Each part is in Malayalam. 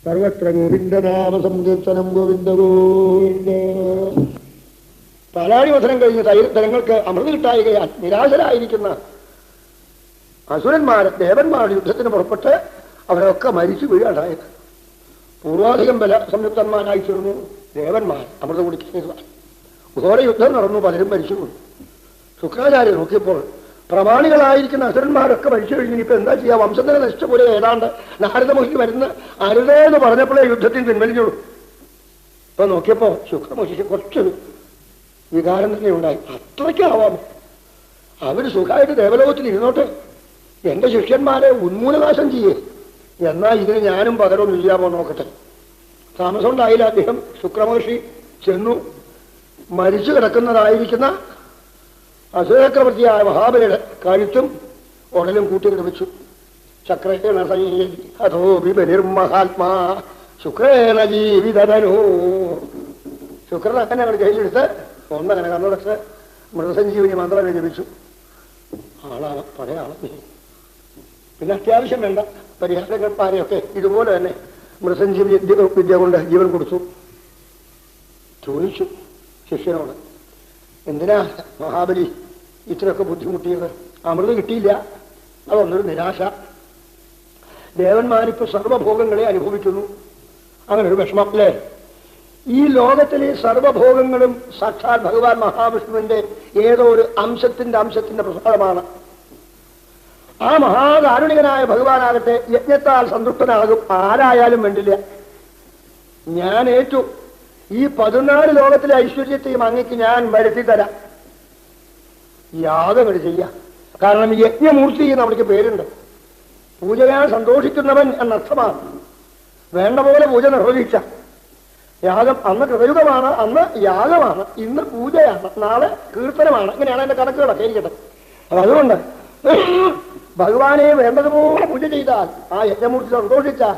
സർവത്ര ഗോവിന്ദനാമ സങ്കീർത്തനം. ഗോവിന്ദ ഗോവിന്ദ. പാലാഴി വസനം കഴിഞ്ഞ് ജനങ്ങൾക്ക് അമൃത് കിട്ടായികയാൽ നിരാശരായിരിക്കുന്ന അസുരന്മാർ ദേവന്മാർ യുദ്ധത്തിന് പുറപ്പെട്ട് അവരൊക്കെ മരിച്ചു വീഴാണ്ടായത്. പൂർവാധികം ബല സംയുക്തന്മാരായി ചേർന്നു ദേവന്മാർ അമൃത കുടിക്കുന്നതാണ്. ഘോര യുദ്ധം നടന്നു, പലരും മരിച്ചു പോയി. ശുക്രാചാര്യർ നോക്കിയപ്പോൾ പ്രമാണികളായിരിക്കുന്ന അസുരന്മാരൊക്കെ മരിച്ചു കഴിഞ്ഞു. ഇപ്പൊ എന്താ ചെയ്യാ? വംശത്തിന് നശിച്ച പോലെ ഏതാണ്ട് നാരദമുഖി വരുന്ന അരുതേന്ന് പറഞ്ഞപ്പോഴേ യുദ്ധത്തിന് പിൻവലിഞ്ഞുള്ളൂ. ഇപ്പൊ നോക്കിയപ്പോ ശുക്രമുഖിക്ക് കുറച്ചൊരു വികാരം തന്നെ ഉണ്ടായി. അത്രയ്ക്കാവാമോ? അവര് സുഖമായിട്ട് ദേവലോകത്തിൽ ഇരുന്നോട്ട് എന്റെ ശിഷ്യന്മാരെ ഉന്മൂലനാശം ചെയ്യേ, എന്നാ ഇതിന് ഞാനും പകരമൊന്നും ചെയ്യാമോ നോക്കട്ടെ. താമസം ഉണ്ടായില്ല. അദ്ദേഹം ശുക്രമഹർഷി ചെന്നു മരിച്ചു കിടക്കുന്നതായിരിക്കുന്ന അസുരചക്രവർത്തിയായ മഹാബലിയുടെ കഴുത്തും ഉടലും കൂട്ടി നിർമ്മിച്ചു. ചക്രേണ അതോ ബലിർമഹാത്മാ ശുക്രേണ ജീവിതനോ. ശുക്രൻ അങ്ങനെ അവിടെ കയ്യിലെടുത്ത് ഒന്നങ്ങനെ കണ്ണടച്ച് മൃതസഞ്ജീവനി മന്ത്രം ജപിച്ചു. ആളാണ്, പഴയ ആളെ. പിന്നെ അത്യാവശ്യം വേണ്ട പരിഹാരക്കാരെയൊക്കെ ഇതുപോലെ തന്നെ മൃതസഞ്ജീവനി വിദ്യ കൊണ്ട് ജീവൻ കൊടുത്തു. ചോദിച്ചു ശിഷ്യനോട്, എന്തിനാ മഹാബലി ഇത്രയൊക്കെ ബുദ്ധിമുട്ടിയത്? അമൃത് കിട്ടിയില്ല, അതൊന്നൊരു നിരാശ. ദേവന്മാരിപ്പോ സർവഭോഗങ്ങളെ അനുഭവിക്കുന്നു, അങ്ങനെ ഒരു വിഷമം അല്ലേ? ഈ ലോകത്തിലെ സർവഭോഗങ്ങളും സാക്ഷാൽ ഭഗവാൻ മഹാവിഷ്ണുവിന്റെ ഏതോ ഒരു അംശത്തിന്റെ പ്രസാദമാണ്. ആ മഹാകാരുണികനായ ഭഗവാനാകട്ടെ യജ്ഞത്താൽ സന്തുഷ്ടനാകും. ആരായാലും വേണ്ടില്ല, ഞാൻ ഏറ്റു, ഈ 14 ലോകത്തിലെ ഐശ്വര്യത്തെയും അങ്ങക്ക് ഞാൻ വരുത്തി തരാം, യാഗം ചെയ്യാം. കാരണം യജ്ഞമൂർത്തി എന്ന് അവിടേക്ക് പേരുണ്ട്. പൂജയാൽ സന്തോഷിക്കുന്നവൻ എന്നർത്ഥമാണ്. വേണ്ട പോലെ പൂജ നിർവഹിച്ച യാഗം അന്ന് കൃതയുഗമാണ്, അന്ന് യാഗമാണ്, ഇന്ന് പൂജയാണ്, നാളെ കീർത്തനമാണ്. ഇങ്ങനെയാണ് എന്റെ കണക്കുകളൊക്കെ ഇരിക്കട്ടെ. അപ്പൊ അതുകൊണ്ട് ഭഗവാനെ വേണ്ടതുപോലെ പൂജ ചെയ്താൽ, ആ യജ്ഞമൂർത്തി സന്തോഷിച്ചാൽ,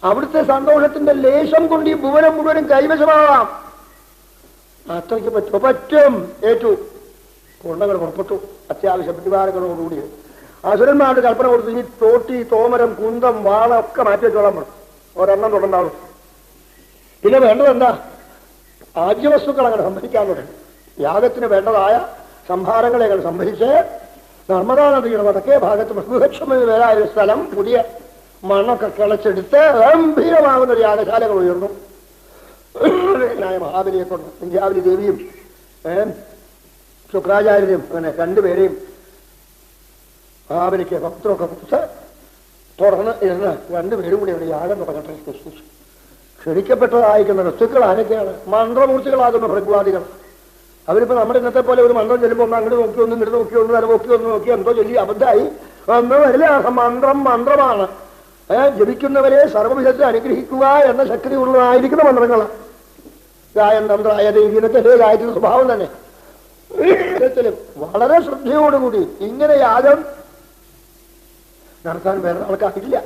അവിടുത്തെ സന്തോഷത്തിന്റെ ലേശം കൊണ്ട് ഈ ഭുവനം മുഴുവനും കൈവശമാവാം. അത്രയ്ക്ക് പറ്റും. ഏറ്റു കൊണ്ടകൾ പുറപ്പെട്ടു. അത്യാവശ്യ പ്രതിവാരങ്ങളോടുകൂടി അസുരന്മാരുടെ കൽപ്പന കൊടുത്തു, ഈ തോട്ടി, തോമരം, കുന്തം, വാള ഒക്കെ മാറ്റി വെച്ചോളാൻ പറഞ്ഞു. ഒരെണ്ണം തുടർന്നാളും. പിന്നെ വേണ്ടതെന്താ? ആജ്യവസ്തുക്കൾ അങ്ങനെ സംഭരിക്കാൻ തുടങ്ങി. യാഗത്തിന് വേണ്ടതായ സംഭാരങ്ങളെ അങ്ങനെ സംഭരിച്ച് നർമ്മദാ നദിയുടെ വടക്കേ ഭാഗത്ത് ബഹുലക്ഷമെന്ന് പേരായ സ്ഥലം പുതിയ മണ്ണൊക്കെ കിളച്ചെടുത്ത് ഗംഭീരമാകുന്ന ഒരു യാഗശാലകൾ ഉയർന്നു. മഹാബലിയെ കൊണ്ട് വിന്ധ്യാവലി ദേവിയും ശുക്രാചാര്യരും അങ്ങനെ രണ്ടുപേരെയും മഹാബലിക്ക് ഭക്തരൊക്കെ കുറിച്ച് തുടർന്ന് ഇരുന്ന് രണ്ടുപേരും കൂടി ഒരു യാഗം തുടങ്ങട്ടെ നിശ്ചയിച്ചു. ക്ഷണിക്കപ്പെട്ടതായിരിക്കുന്ന വസ്തുക്കൾ ആരൊക്കെയാണ്? മന്ത്രമൂർത്തികളാകുന്ന ഭൃഗ്വാദികൾ. അവരിപ്പോ നമ്മുടെ ഇന്നത്തെ പോലെ ഒരു മന്ത്രം ചെല്ലുമ്പോൾ ഒന്ന് അങ്ങോട്ട് നോക്കി, ഒന്ന് ഇങ്ങോട്ട് നോക്കി, ഒന്ന് തല നോക്കി, ഒന്ന് നോക്കി, എന്തോ ചൊല്ലി അബദ്ധമായി ഒന്നും വരില്ല. മന്ത്രമാണ്. ജപിക്കുന്നവരെ സർവവിധത്തിൽ അനുഗ്രഹിക്കുക എന്ന ശക്തി ഉള്ളതായിരിക്കുന്ന മന്ത്രങ്ങളാണ്. ഗായന്ത്രായ ദേവീനത്തെ ഗായത്രി സ്വഭാവം തന്നെ. വളരെ ശ്രദ്ധയോടുകൂടി ഇങ്ങനെ യാഗം നടത്താൻ വേറെ ആൾക്കാരില്ല.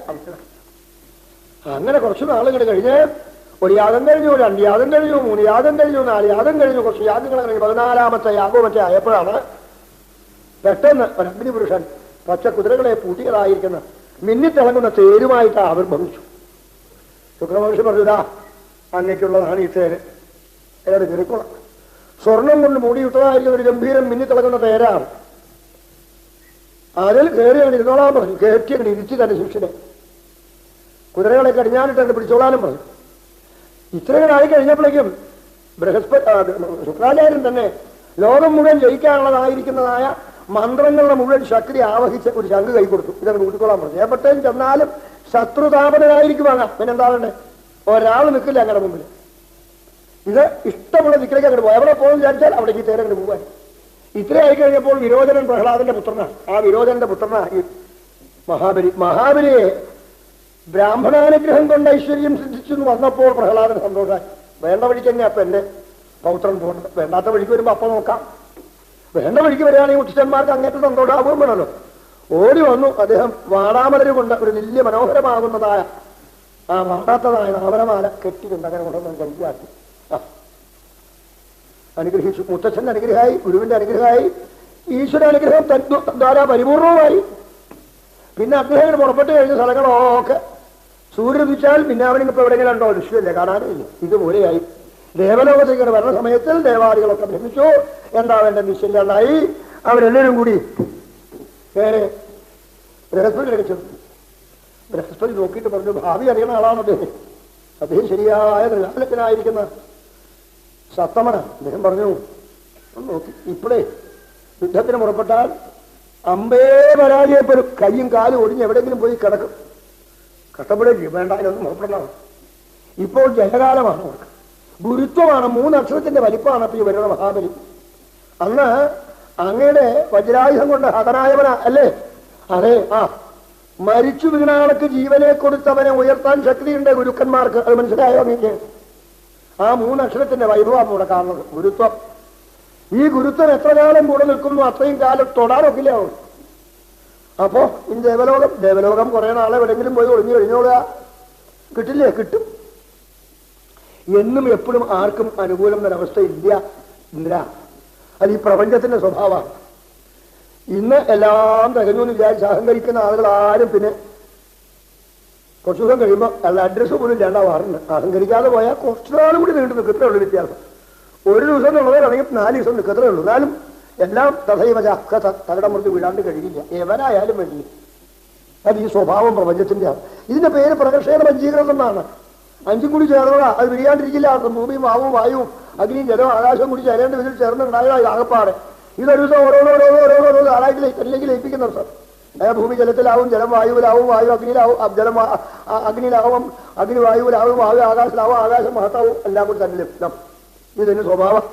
അങ്ങനെ കുറച്ചു നാളുകൾ കഴിഞ്ഞ് ഒരു യാഗം കഴിഞ്ഞു, 2 യാഗം കഴിഞ്ഞു, 3 യാഗം കഴിഞ്ഞു, 4 യാഗം കഴിഞ്ഞു, കുറച്ച് യാഗങ്ങൾ കഴിഞ്ഞു 14ാമത്തെ യാഗവും മറ്റേ ആയപ്പോഴാണ് പെട്ടെന്ന് ഒരു അഗ്നിപുരുഷൻ പച്ച കുതിരകളെ പൂട്ടിയതായിരിക്കുന്ന മിന്നിത്തിളങ്ങുന്ന തേരുമായിട്ട് ആവിർഭവിച്ചു. ശുക്രമഹർഷി പറഞ്ഞതാ, അങ്ങയ്ക്കുള്ളതാണ് ഈ തേര്, ഏത് ചെറുക്കുളം സ്വർണം കൊണ്ട് മൂടിയിട്ടതായിരിക്കുന്ന ഒരു ഗംഭീരം മിന്നിത്തിളങ്ങുന്ന തേരാണ്. അതിൽ കയറി അങ്ങനെ ഇരുന്നോളാൻ പറഞ്ഞു. കയറ്റി അങ്ങനെ ഇരുത്തി തന്നെ ശിഷ്യനെ. കുതിരകളെ കടിഞ്ഞാനിട്ട് അങ്ങനെ പിടിച്ചോളാനും പറഞ്ഞു. ഇത്രകളായി കഴിഞ്ഞപ്പോഴേക്കും ശുക്രാചാര്യൻ തന്നെ ലോകം മുഴുവൻ ജയിക്കാനുള്ളതായിരിക്കുന്നതായ മന്ത്രങ്ങളുടെ മുഴുവൻ ശക്തി ആവഹിച്ച് ഒരു ശംഖ് കൈ കൊടുത്തു. ഇതങ്ങ് കൂട്ടിക്കൊള്ളാൻ പറഞ്ഞു. എപ്പോഴത്തേക്കും ചെന്നാലും ശത്രുതാപനായിരിക്കും. വാങ്ങാം. പിന്നെന്താണേ, ഒരാൾ നിൽക്കില്ല അങ്ങനെ മുമ്പിൽ. ഇത് ഇഷ്ടമുള്ള ദിക്കിലേക്ക് അങ്ങോട്ട് പോകും. എവിടെ പോകുമെന്ന് വിചാരിച്ചാൽ അവിടേക്ക് തേരങ്ങോട്ട് പോകാൻ. ഇത്രയായി കഴിഞ്ഞപ്പോൾ വിരോചനൻ പ്രഹ്ലാദന്റെ പുത്രനാണ്. ആ വിരോചനന്റെ പുത്രനാണ് ഈ മഹാബലിയെ ബ്രാഹ്മണാനുഗ്രഹം കൊണ്ട് ഐശ്വര്യം സിദ്ധിച്ചു വന്നപ്പോൾ പ്രഹ്ലാദന് സന്തോഷമായി. വേണ്ട വഴിക്ക് തന്നെ അപ്പൊ എന്റെ പൗത്രൻ പോകുന്നത്. വേണ്ടാത്ത വഴിക്ക് വരുമ്പോ അപ്പൊ നോക്കാം. വേണ്ട വഴിക്ക് വരികയാണെങ്കിൽ ഉച്ചന്മാർക്ക് അങ്ങേറ്റം സന്തോഷമാകുകയും വേണമല്ലോ. ഓടി വന്നു. അദ്ദേഹം വാടാമലര് കൊണ്ട് ഒരു വലിയ മനോഹരമാകുന്നതായ ആ വാടാത്തതായ നാമരമാല കെട്ടിക്കൊണ്ട് അങ്ങനെ കൊണ്ടുവന്ന് കരുതിയാക്കി അനുഗ്രഹിച്ചു. മുത്തച്ഛന്റെ അനുഗ്രഹമായി, ഗുരുവിന്റെ അനുഗ്രഹമായി, ഈശ്വര അനുഗ്രഹം ദ്വാരാ പരിപൂർണവുമായി. പിന്നെ അദ്ദേഹം പുറപ്പെട്ടു കഴിഞ്ഞ സ്ഥലങ്ങളൊക്കെ സൂര്യൻ ഉദിച്ചാൽ പിന്നെ അവനിപ്പോ എവിടെയെങ്കിലും ഉണ്ടോ? ദൃശ്യമില്ല, കാണാനില്ല. ഇതുപോലെയായി ദേവലോകത്തേക്ക് വരുന്ന സമയത്തിൽ ദേവാദികളൊക്കെ ഭ്രമിച്ചു. എന്താ വേണ്ട നിശ്ചയില്ലാണ്ടായി. അവരെല്ലാവരും കൂടി നേരെ ബൃഹസ്പതി കഴിച്ചു. ബൃഹസ്പതി നോക്കിയിട്ട് പറഞ്ഞു, ഭാവി അറിയണ ആളാണ് അദ്ദേഹം. അദ്ദേഹം ശരിയായ ത്രികാലത്തിനായിരിക്കുന്ന സത്തമനാണ്. അദ്ദേഹം പറഞ്ഞു, നോക്കി ഇപ്പോഴേ യുദ്ധത്തിന് പുറപ്പെട്ടാൽ അമ്പേ പരാജയപ്പെടും. കയ്യും കാലും ഒടിഞ്ഞ് എവിടെയെങ്കിലും പോയി കിടക്കും. കഷ്ടപ്പെടുകയും വേണ്ട, അതിനൊന്നും പുറപ്പെടണം. ഇപ്പോൾ ജലകാലമാണ്, അവർക്ക് ഗുരുത്വമാണ്. 3 അക്ഷരത്തിന്റെ വലിപ്പമാണ് ഇപ്പൊ ഈ വരുന്ന മഹാബലി. അന്ന് അങ്ങയുടെ വജ്രായുധം കൊണ്ട് ഹതനായവനാ അല്ലേ? അതെ. മരിച്ചു വീണാൾക്ക് ജീവനെ കൊടുത്തവനെ ഉയർത്താൻ ശക്തിയുണ്ട് ഗുരുക്കന്മാർക്ക്. അത് മനസ്സിലായോ നിങ്ങൾക്ക്? ആ 3 അക്ഷരത്തിന്റെ വൈഭവം ഇവിടെ കാണുന്നത്, ഗുരുത്വം. ഈ ഗുരുത്വം എത്ര കാലം കൂടെ നിൽക്കുന്നു അത്രയും കാലം തൊടാനൊക്കില്ല. അപ്പോ ഈ ദേവലോകം കുറെ നാളെ എവിടെയെങ്കിലും പോയി ഒളിഞ്ഞു കഴിഞ്ഞോളുക. കിട്ടില്ലേ? കിട്ടും. എന്നും എപ്പോഴും ആർക്കും അനുകൂലം എന്നൊരവസ്ഥ ഇല്ല ഇന്ദ്ര. അത് ഈ പ്രപഞ്ചത്തിന്റെ സ്വഭാവമാണ്. ഇന്ന് എല്ലാം തികഞ്ഞു എന്ന് വിചാരിച്ച് അഹങ്കരിക്കുന്ന ആളുകൾ ആരും പിന്നെ കുറച്ചു ദിവസം കഴിയുമ്പോൾ അല്ല അഡ്രസ്സ് പോലും ഇല്ലാണ്ടാവാറുണ്ട്. അഹങ്കരിക്കാതെ പോയാൽ കുറച്ചു നാളും കൂടി നീണ്ടു നിൽക്കത്തേ ഉള്ളൂ. വ്യത്യാസം ഒരു ദിവസം എന്നുള്ളവരാണെങ്കിൽ 4 ദിവസം നിൽക്കത്തേ ഉള്ളൂ. എന്നാലും എല്ലാം തഥൈവച തകടം മുറിച്ച് വീഴാണ്ട് കഴിയില്ല. എവനായാലും വേണ്ടില്ല. അത് ഈ സ്വഭാവം പ്രപഞ്ചത്തിന്റെ ആണ്. ഇതിന്റെ പേര് പ്രകർഷേണ പഞ്ചീകരണം എന്നാണ്. 5ഉം കൂടി ചേർന്നതാ. അത് വിരിയാണ്ടിരിക്കില്ല. ഭൂമിയും വാവും വായുവും അഗ്നിയും ജലവും ആകാശവും കൂടി ചേരേണ്ട വിധത്തിൽ ചേർന്നുണ്ടായതായി ആകപ്പാട്. ഇതൊരു ദിവസം ഓരോന്നോരോന്നോരോന്നോരോ ആളായിട്ട് തന്നിലേക്ക് ലയിപ്പിക്കുന്ന ദിവസം. ഭൂമി ജലത്തിലാവും, ജലം വായുവിലാവും, വായു അഗ്നിയിലാവും, ജലം അഗ്നിയിലാവും, അഗ്നി വായുവിലാവും, വായു ആകാശത്തിലാവും, ആകാശം മഹത്താവും, എല്ലാം കൂടി തന്നെ ലഭിക്കണം. ഇതിന് സ്വഭാവം.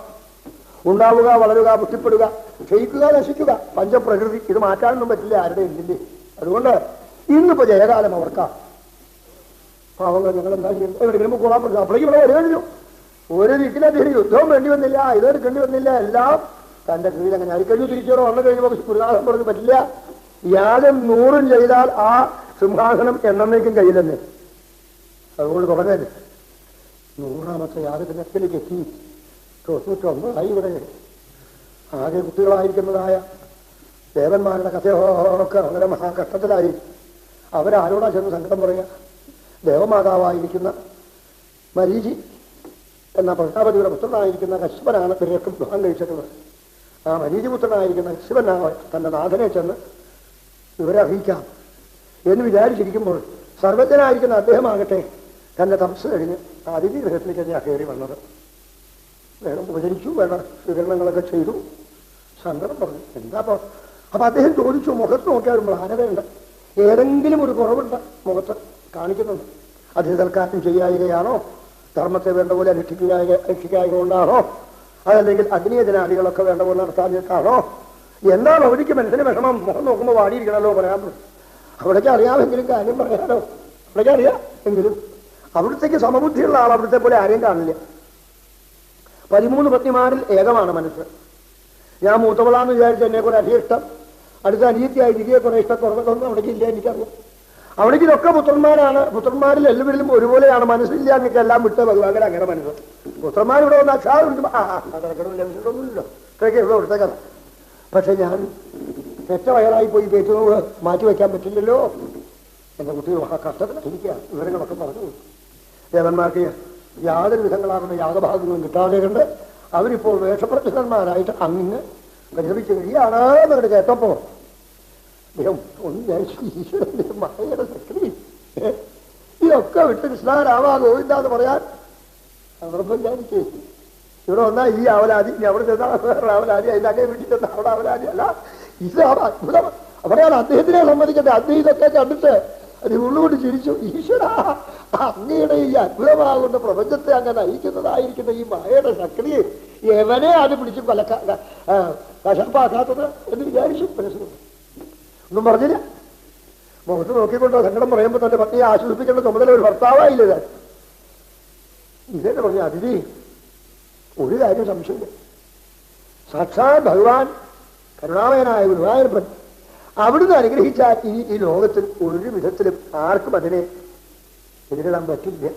ഉണ്ടാവുക, വളരുക, പുഷ്ടിപ്പെടുക, ക്ഷയിക്കുക, നശിക്കുക, പഞ്ചപ്രകൃതി. ഇത് മാറ്റാനൊന്നും പറ്റില്ല ആരുടെ ഇല്ലേ. അതുകൊണ്ട് ഇന്നിപ്പോ ജയകാലം അവർക്കാ. പാവങ്ങൾ ഞങ്ങൾ എന്താ ചെയ്യുന്നത്? എവിടെയെങ്കിലും കൊള്ളാൻ പറ്റില്ല. അപ്പോഴേക്കും ഇവിടെ വരുകയോ ഒരു വീട്ടിലദ്ദേഹം യുദ്ധവും വേണ്ടി വന്നില്ല, ഇതെടുക്കേണ്ടി വന്നില്ല. എല്ലാം തന്റെ കീഴിൽ അങ്ങനെ ആയിക്കഴിഞ്ഞു. തിരിച്ചോടെ വന്നു കഴിയുമ്പോൾ ഗുരുനാഥൻ പറഞ്ഞു പറ്റില്ല. യാഗം 100 ചെയ്താൽ ആ സിംഹാസനം എന്നേക്കും കയ്യിൽ തന്നെ. അതുകൊണ്ട് തുടങ്ങരുത്. 100ാമത്തെ യാഗത്തിനത്തിലേക്ക് എത്തി 99 ഇവിടെ ആകെ കുട്ടികളായിരിക്കുന്നതായ ദേവന്മാരുടെ കഥയൊക്കെ അങ്ങനെ മഹാകഷ്ടത്തിലായി. അവരാരോടാ ചെന്ന് സങ്കടം പറയുക? ദേവമാതാവായിരിക്കുന്ന മരീചി എന്ന പ്രജാപതിയുടെ പുത്രനായിരിക്കുന്ന കശ്യപനാണ് ഇവരൊക്കെ വിവാഹം കഴിച്ചിട്ടുള്ളത്. ആ മരീചിപുത്രനായിരിക്കുന്ന കശ്യപനാണ് തന്റെ നാഥനെ ചെന്ന് ഇവരെ അറിയിക്കാം എന്ന് വിചാരിച്ചിരിക്കുമ്പോൾ സർവജ്ഞനായിരിക്കുന്ന അദ്ദേഹമാകട്ടെ തന്റെ തപസ് കഴിഞ്ഞ് അതിഥി ഗൃഹത്തിലേക്ക് ഞാൻ കയറി വന്നത്. വേണം ഉപചരിച്ചു, വേണം സ്വീകരണങ്ങളൊക്കെ ചെയ്തു. സങ്കടം പറഞ്ഞു. എന്താ അപ്പൊ അദ്ദേഹം ചോദിച്ചു, മുഖത്ത് നോക്കിയാൽ ഒരു മ്ലാനതയുണ്ട്, ഏതെങ്കിലും ഒരു കുറവുണ്ട് മുഖത്ത് കാണിക്കുന്നുണ്ട്. അത് തൽക്കാലം ചെയ്യായികയാണോ? ധർമ്മത്തെ വേണ്ട പോലെ രക്ഷിക്കായ കൊണ്ടാണോ? അതല്ലെങ്കിൽ അഗ്നിയജനാദികളൊക്കെ വേണ്ട പോലെ നടത്താഞ്ഞിട്ടാണോ? എന്താണ് അവിടേക്ക് മനസ്സിന് വിഷമം? മുഖം നോക്കുമ്പോൾ വാടിയിരിക്കണല്ലോ പറയാൻ. അവിടേക്ക് അറിയാമെങ്കിലും കാര്യം പറയാനോ? അവിടേക്ക് അറിയാം എങ്കിലും അവിടുത്തേക്ക് സമബുദ്ധിയുള്ള ആൾ അവിടുത്തെ പോലെ ആരെയും കാണില്ല. 13 പത്നിമാരിൽ ഏകമാണ് മനസ്സ്. ഞാൻ മൂത്തവളാന്ന് വിചാരിച്ച എന്നെ കുറെ അധികം ഇഷ്ടം, അടുത്ത അനിയത്തിയായി ഇരിക്കെ കുറെ ഇഷ്ടക്കുറവൊന്നും അവിടേക്ക് ഇല്ല. എനിക്കറിയാം. അവിടേക്ക് ഇതൊക്കെ പുത്രന്മാരാണ്. പുത്രന്മാരിൽ എല്ലാവരിലും ഒരുപോലെയാണ്. മനസ്സില്ല എന്നൊക്കെ എല്ലാം വിട്ട് ഭഗവാൻ അങ്ങനെ മനസ്സ്. പുത്രന്മാർ ഇവിടെ വന്ന അക്ഷാറുണ്ട്, ലഭിച്ചിട്ടൊന്നുമില്ലല്ലോ. ഇത്രയൊക്കെ ഇവിടെ കൊടുത്തേക്കഥ. പക്ഷെ ഞാൻ പെറ്റ വയറായി പോയി പേറ്റുന്നത് മാറ്റി വയ്ക്കാൻ പറ്റില്ലല്ലോ. എന്റെ കുട്ടികൾ കഷ്ടത്തിലിരിക്കുക. വിവരങ്ങളൊക്കെ പറഞ്ഞു. ദേവന്മാർക്ക് യാതൊരു വിധങ്ങളാകുന്ന യാഗഭാഗങ്ങളും കിട്ടാതെ കണ്ട് അവരിപ്പോൾ വേഷപ്രചരണന്മാരായിട്ട് അങ്ങിങ്ങ് പരിശ്രമിച്ചു കഴിയാണ് എന്നൊക്കെ കേട്ടപ്പോ അദ്ദേഹം ഒന്ന് വിചാരിച്ചു, ഈശ്വരന്റെ മഹയുടെ ശക്തി ഇതൊക്കെ വിട്ട് കൃഷ്ണരാമാ ഗോവിന്ദ എന്ന് പറയാൻ സന്ദർഭം വിചാരിച്ചു. ഇവിടെ വന്നാൽ ഈ അവലാതി, ഇനി അവിടെ ചെന്നാൽ വേറെ അവലാതി, അതിൻ്റെ അങ്ങനെ വീട്ടിൽ ചെന്നാൽ അവിടെ അവലാതി അല്ല. ഇതാണ് അത്ഭുതം. അവിടെയാണ് അദ്ദേഹത്തിനെ സംബന്ധിക്കട്ടെ. അദ്ദേഹം ഇതൊക്കെ കണ്ടിട്ട് അത് ഉള്ളുകൊണ്ട് ചിരിച്ചു. ഈശ്വര, അങ്ങയുടെ ഈ അത്ഭുതമാകുന്ന പ്രപഞ്ചത്തെ അങ്ങനെ നയിക്കുന്നതായിരിക്കുന്ന ഈ മായയുടെ ശക്തി എവനെ അത് പിടിച്ച് കശപ്പാക്കാത്തത് എന്ന് വിചാരിച്ചു. മനസ്സിലുണ്ട് ഒന്നും പറഞ്ഞില്ല. മുഖത്ത് നോക്കിക്കൊണ്ടോ സങ്കടം പറയുമ്പോൾ തന്റെ പത്നിയെ ആശ്വസിപ്പിക്കേണ്ട ചുമതല ഒരു ഭർത്താവായില്ല. ഇതന്നെ പറഞ്ഞു, അതിഥി ഒരു കാര്യം സംശയമില്ല. സാക്ഷാത് ഭഗവാൻ കരുണാമയനായ ഗുരുവായൂരപ്പൻ അവിടുന്ന് അനുഗ്രഹിച്ചാൽ ഇനി ഈ ലോകത്തിൽ ഒരു വിധത്തിലും ആർക്കും അതിനെ എതിരിടാൻ പറ്റില്ല.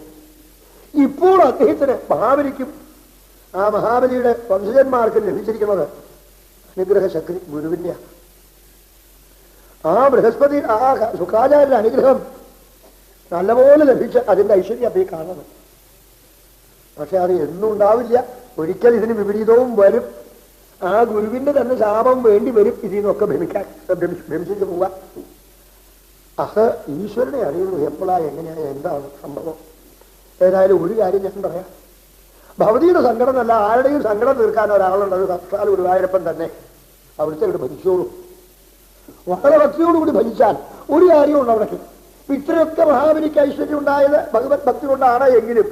ഇപ്പോൾ അദ്ദേഹത്തിന് മഹാബലിക്കും ആ മഹാബലിയുടെ വംശജന്മാർക്കും ലഭിച്ചിരിക്കുന്നത് അനുഗ്രഹ ശക്തി ഗുരുവിന്റെ. ആ ബൃഹസ്പതി, ആ ശുക്രാചാര്യന്റെ അനുഗ്രഹം നല്ലപോലെ ലഭിച്ച് അതിന്റെ ഐശ്വര്യം അപ്പൊ ഈ കാണുന്നത്. പക്ഷെ അത് എന്നും ഉണ്ടാവില്ല. ഒരിക്കൽ ഇതിന് വിപരീതവും വരും. ആ ഗുരുവിന്റെ തന്നെ ശാപം വേണ്ടി വരും ഇതിൽ നിന്നൊക്കെ ഭ്രമിച്ചു പോവാൻ. അത് ഈശ്വരനെ അറിയുള്ളൂ എപ്പോഴാ എങ്ങനെയാ എന്താണ് സംഭവം. ഏതായാലും ഒരു കാര്യം ഞാൻ പറയാം. ഭവതിയുടെ സങ്കടം അല്ല, ആരുടെയും സങ്കടം തീർക്കാൻ ഒരാളുണ്ട്. അത് സാക്ഷാൽ ഗുരുവായൂരപ്പൻ തന്നെ അവിടുത്തെ ഇവിടെ ഭജിച്ചോളൂ. വളരെ ഭക്തിയോടുകൂടി ഭജിച്ചാൽ ഒരു കാര്യമുണ്ട് അവിടേക്ക്. ഇത്രയൊക്കെ മഹാബലിക്ക് ഐശ്വര്യം ഉണ്ടായത് ഭഗവത് ഭക്തി കൊണ്ടാണ്. എങ്കിലും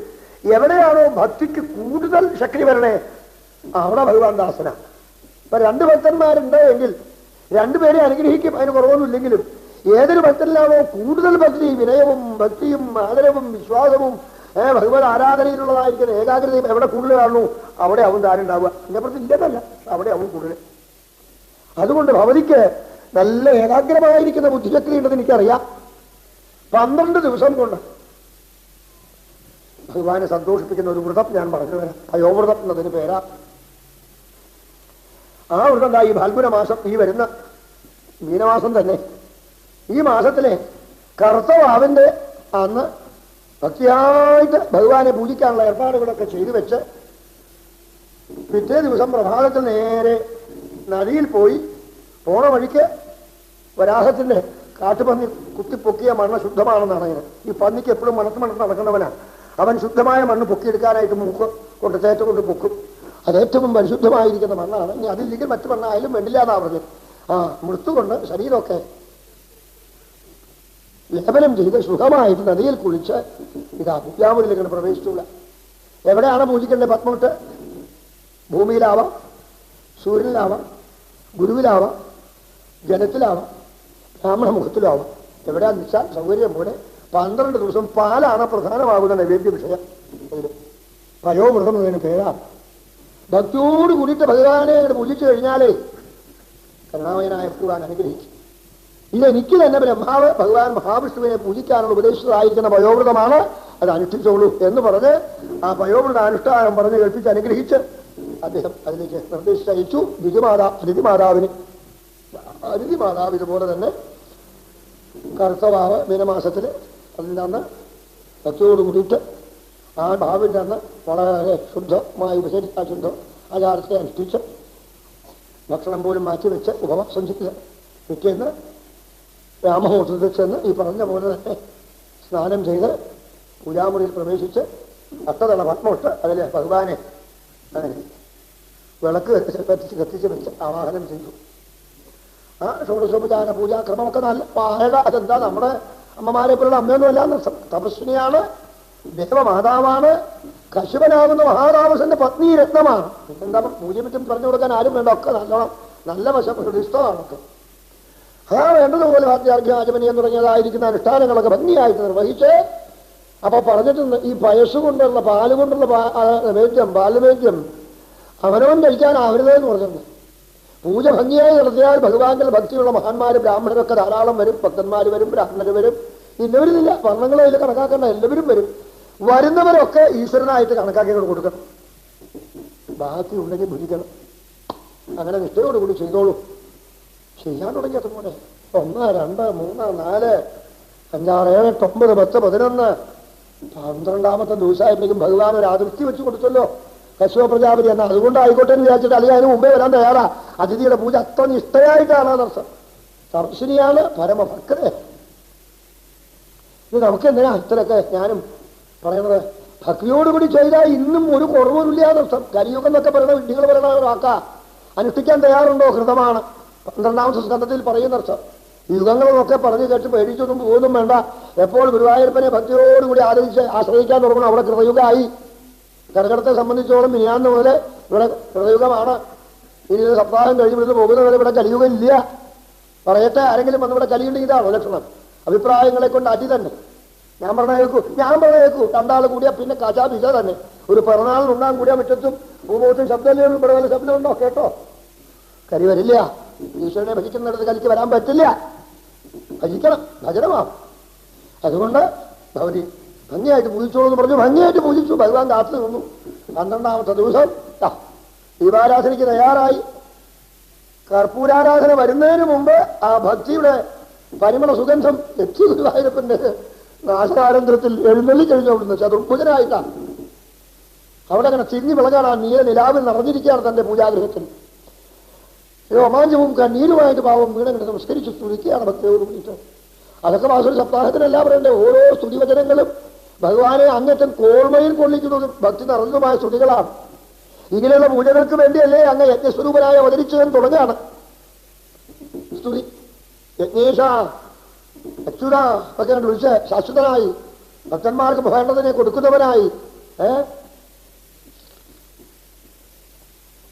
എവിടെയാണോ ഭക്തിക്ക് കൂടുതൽ ശക്തി വരണേ അവിടെ ഭഗവാൻ ദാസനാണ്. ഇപ്പൊ രണ്ട് ഭക്തന്മാരുണ്ട് എങ്കിൽ രണ്ടുപേരെ അനുഗ്രഹിക്കും, അതിന് കുറവൊന്നുമില്ലെങ്കിലും ഏതൊരു ഭക്തനിലാണോ കൂടുതൽ ഭക്തി, വിനയവും ഭക്തിയും ആദരവും വിശ്വാസവും ഭഗവത് ആരാധനയിലുള്ളതായിരിക്കുന്ന ഏകാഗ്രതയും എവിടെ കൂടുതൽ കാണുന്നു അവിടെ അവൻ താനുണ്ടാവുക. ഇതിനെപ്പുറത്ത് ഇല്ലെന്നല്ല, അവിടെ അവൻ കൂടുതൽ. അതുകൊണ്ട് ഭവതിക്ക് നല്ല ഏകാഗ്രമായിരിക്കുന്ന ബുദ്ധിശക്തി ഉണ്ടെന്ന് എനിക്കറിയാം. 12 ദിവസം കൊണ്ട് ഭഗവാനെ സന്തോഷിപ്പിക്കുന്ന ഒരു വ്രതം ഞാൻ പറഞ്ഞു തരാം. പയോവ്രതം എന്നതിന് പേരാ. ആ വ്രതം എന്താ? ഈ ഫാൽഗുന മാസം, ഈ വരുന്ന മീനമാസം തന്നെ, ഈ മാസത്തിലെ കർത്തവാവിന്റെ അന്ന് ഭക്തിയായിട്ട് ഭഗവാനെ പൂജിക്കാനുള്ള ഏർപ്പാടുകളൊക്കെ ചെയ്തു വെച്ച് പിറ്റേ ദിവസം പ്രഭാതത്തിൽ നേരെ നദിയിൽ പോയി പോണ വഴിക്ക് വരാഹത്തിന്റെ കാട്ടുപന്നി കുത്തിപ്പൊക്കിയ മണ്ണ് ശുദ്ധമാണെന്നാണ് അങ്ങനെ. ഈ പന്നിക്ക് എപ്പോഴും മണത്ത് നടക്കുന്നവനാണ്. അവൻ ശുദ്ധമായ മണ്ണ് പൊക്കിയെടുക്കാനായിട്ട് മൂക്ക് കൊണ്ട് തേറ്റ കൊണ്ട് പൊക്കും. അത് ഏറ്റവും പരിശുദ്ധമായിരിക്കുന്ന മണ്ണാണ്. ഇനി അതില്ലെങ്കിൽ മറ്റു മണ്ണായാലും വേണ്ടില്ല എന്നാ പറഞ്ഞത്. മൃത്തുകൊണ്ട് ശരീരമൊക്കെ ലേപനം ചെയ്ത് സുഖമായിട്ട് നദിയിൽ കുളിച്ച് ഇതാ പൂജാമുറിയിലേക്ക് പ്രവേശിച്ചില്ല. എവിടെയാണ് പൂജിക്കേണ്ടത്? പത്മമിട്ട് ഭൂമിയിലാവാം, സൂര്യനിലാവാം, ഗുരുവിലാവാം, ജലത്തിലാവാം, ബ്രാഹ്മണ മുഖത്തിലാവാം. എവിടെയാന്ന് വെച്ചാൽ സൗകര്യം പോലെ 12 ദിവസം പാലാണ് പ്രധാനമാകുന്ന നൈവേദ്യ വിഷയം. പയോവ്രതം എന്നതിന് പേരാണ്. ഭക്തിയോട് കൂടിയിട്ട് ഭഗവാനെ പൂജിച്ചു കഴിഞ്ഞാലേ കരുണാമയനായ ഭഗവാൻ അനുഗ്രഹിക്കും. ഇതെനിക്ക് തന്നെ ബ്രഹ്മാവ് ഭഗവാൻ മഹാവിഷ്ണുവിനെ പൂജിക്കാനുള്ള ഉപദേശിച്ചതായിരിക്കുന്ന പയോവ്രതമാണ്. അത് അനുഷ്ഠിച്ചോളൂ എന്ന് പറഞ്ഞ് ആ പയോവ്രത അനുഷ്ഠാനം പറഞ്ഞ് കേൾപ്പിച്ച് അനുഗ്രഹിച്ച് അദ്ദേഹം അതിലേക്ക് നിർദ്ദേശിച്ചയച്ചു അതിഥിമാതാവിന്. അതിഥിമാതാവ് ഇതുപോലെ തന്നെ കർത്തവാവ് മീനമാസത്തിൽ അതിൻ്റെ അന്ന് ഭക്തിയോട് കൂടിയിട്ട് ആ ഭാവിൻ്റെ അന്ന് വളരെ ശുദ്ധമായി ഉപചരിച്ച ശുദ്ധം ആചാരത്തെ അനുഷ്ഠിച്ച് ഭക്ഷണം പോലും മാറ്റിവെച്ച് ഉപവാസം ചെയ്ത് പിറ്റേന്ന് രാമഹോത്രത്തിൽ ചെന്ന് ഈ പറഞ്ഞ പോലെ തന്നെ സ്നാനം ചെയ്ത് പൂജാമുറിയിൽ പ്രവേശിച്ച് അട്ടതള പത്മമിട്ട് അതിൽ ഭഗവാനെ അങ്ങനെ വിളക്ക് കത്തിച്ച് വെച്ച് ആവാഹനം ചെയ്തു. ആ ഷോഡശോപചാര പൂജാക്രമമൊക്കെ നല്ല പാഴ. അതെന്താ, നമ്മുടെ അമ്മമാരെ പോലുള്ള അമ്മയൊന്നുമല്ല, തപസ്വിനിയാണ്, ദേവമാതാവാണ്, കശുപനാകുന്ന മഹാതാമസന്റെ പത്നി രത്നമാണ്. എന്താ പൂജയെ പറ്റും പറഞ്ഞു കൊടുക്കാൻ ആരും വേണ്ട, ഒക്കെ നല്ലോണം നല്ല വശം പ്രതിഷ്ഠമാണൊക്കെ. വേണ്ടതുപോലെ വാദ്യാർഘ്യം ആചമനീയം തുടങ്ങിയതായിരിക്കുന്ന അനുഷ്ഠാനങ്ങളൊക്കെ ഭംഗിയായിട്ട് നിർവഹിച്ച് അപ്പൊ പറഞ്ഞിട്ടുണ്ട്, ഈ പയസ്സുകൊണ്ടുള്ള പാലുകൊണ്ടുള്ള പാലുവേദ്യം അവനവൻ കഴിക്കാനാവരുതെന്ന് പറഞ്ഞിട്ടുണ്ട്. പൂജ ഭംഗിയായി നടത്തിയാൽ ഭഗവാന്റെ ഭക്തിയുള്ള മഹാന്മാര് ബ്രാഹ്മണരൊക്കെ ധാരാളം വരും, ഭക്തന്മാർ വരും, ബ്രാഹ്മണർ വരും. ഇന്നവരില്ല, വർണ്ണങ്ങളെ അതിൽ കണക്കാക്കേണ്ട, എല്ലാവരും വരും. വരുന്നവരൊക്കെ ഈശ്വരനായിട്ട് കണക്കാക്കി കൊടുക്കണം. ബാക്കി ഉണ്ടെങ്കിൽ ഭുജിക്കണം. അങ്ങനെ നിഷ്ഠയോടുകൂടി ചെയ്തോളൂ. ചെയ്യാൻ തുടങ്ങിയത് പോലെ 1, 2, 3, 4, 5, 6, 7, 8, 9, 10, 11 12ാമത്തെ ദിവസമായപ്പോഴേക്കും ഭഗവാൻ ഒരു അതിർത്തി വെച്ച് കൊടുത്തല്ലോ കശ്യപ പ്രജാപതി എന്നാ. അതുകൊണ്ട് ആയിക്കോട്ടെ എന്ന് വിചാരിച്ചിട്ട് അല്ലെങ്കിൽ അതിന് മുമ്പേ വരാൻ തയ്യാറാ. അതിഥിയുടെ പൂജ അത്ര നിഷ്ഠയായിട്ടാണ് അർത്ഥം. തപസ്വിനിയാണ്, പരമഭക്തരെ. ഇത് നമുക്ക് എന്തിനാ ഇത്രയൊക്കെ ഞാനും പറയുന്നത്? ഭക്തിയോടുകൂടി ചെയ്താൽ ഇന്നും ഒരു കുറവുമില്ല എന്നർത്ഥം. കലിയുഗം എന്നൊക്കെ പറയുന്ന വിഡ്ഢികൾ പറയുന്ന വാക്കാ. അനുഷ്ഠിക്കാൻ തയ്യാറുണ്ടോ? ഹൃതമാണ്. 12ാമത്തെ സ്കന്ധത്തിൽ പറയുന്നർത്ഥം. യുഗങ്ങളൊക്കെ പറഞ്ഞു കേട്ട് പേടിച്ചൊന്നും പോകുന്നും വേണ്ട. എപ്പോൾ ഗുരുവായൂരപ്പനെ ഭക്തിയോടുകൂടി ആശ്രയിക്കാൻ തുടങ്ങണം അവിടെ കൃതയുഗമായി. കർക്കിടത്തെ സംബന്ധിച്ചോളം മിനിയാന്ന് മുതൽ ഇവിടെ കൃതയുഗമാണ്. ഇനി സപ്താഹം കഴിയുമ്പോൾ പോകുന്നവരെ ഇവിടെ കലിയുഗം ഇല്ല. പറയട്ടെ, ആരെങ്കിലും വന്നിവിടെ കലിയുണ്ടെങ്കിൽ ഇതാണോ ലക്ഷണം? അഭിപ്രായങ്ങളെ കൊണ്ട് അടി തന്നെ. ഞാൻ പറഞ്ഞ കേൾക്കൂ. 2 ആൾ കൂടിയാൽ പിന്നെ കചാ പിച്ച തന്നെ. ഒരു പിറന്നാളിനുണ്ടാൻ കൂടിയാൽ മുറ്റത്തും ഭൂമുഖത്തും ശബ്ദമല്ലേ? ഇവിടെ വല്ല ശബ്ദമുണ്ടോ? കേട്ടോ, കലി വരില്ല. ഈശ്വരനെ ഭജിക്കുന്നിടത്ത് കലിക്ക് വരാൻ പറ്റില്ല. ഭജിക്കണം, ഭജനമാണ്. അതുകൊണ്ട് ഭവതി ഭംഗിയായിട്ട് പൂജിച്ചോളൂ എന്ന് പറഞ്ഞു. ഭംഗിയായിട്ട് പൂജിച്ചു. ഭഗവാൻ കാത്തു നിന്നു. 12ാമത്തെ ദിവസം ദീപാരാധനയ്ക്ക് തയ്യാറായി. കർപ്പൂരാരാധന വരുന്നതിന് മുമ്പ് ആ ഭക്തിയുടെ പരിമള സുഗന്ധം എത്തി ഗുരുവായൂരപ്പൻ്റെ നാശകാരന്തരത്തിൽ എഴുന്നള്ളി കഴിഞ്ഞോടുന്നു ചതുർഭുജനായിട്ടാണ്. അവിടെ അങ്ങനെ തിരിഞ്ഞു വിളകാണ്. ആ നീല നിലാവിൽ നിറഞ്ഞിരിക്കുകയാണ് തന്റെ പൂജാഗ്രഹത്തിൽ. രോമാഞ്ചവും കണ്ണീരുമായിട്ട് പാവം വീണങ്ങനെ നമസ്കരിച്ച് സ്തുതിക്കുകയാണ് ഭക്തിയോട് കൂടിയിട്ട്. അതൊക്കെ വാസു സപ്താഹത്തിനെല്ലാം പറയണ്ടേ. ഓരോ സ്തുതിവചനങ്ങളും ഭഗവാനെ അങ്ങറ്റം കോൾമയിൽ കൊള്ളിക്കുന്നതും ഭക്തി നിറഞ്ഞതുമായ സ്തുതികളാണ്. ഇങ്ങനെയുള്ള പൂജകൾക്ക് വേണ്ടിയല്ലേ അങ്ങ് യജ്ഞസ്വരൂപനായി അവതരിച്ചതെന്ന് തുടങ്ങുകയാണ് സ്തുതി. യജ്ഞേശ അച്യുത ഒക്കെ വിളിച്ച് ശാശ്വതനായി ഭക്തന്മാർക്ക് വേണ്ടതിനെ കൊടുക്കുന്നവനായി.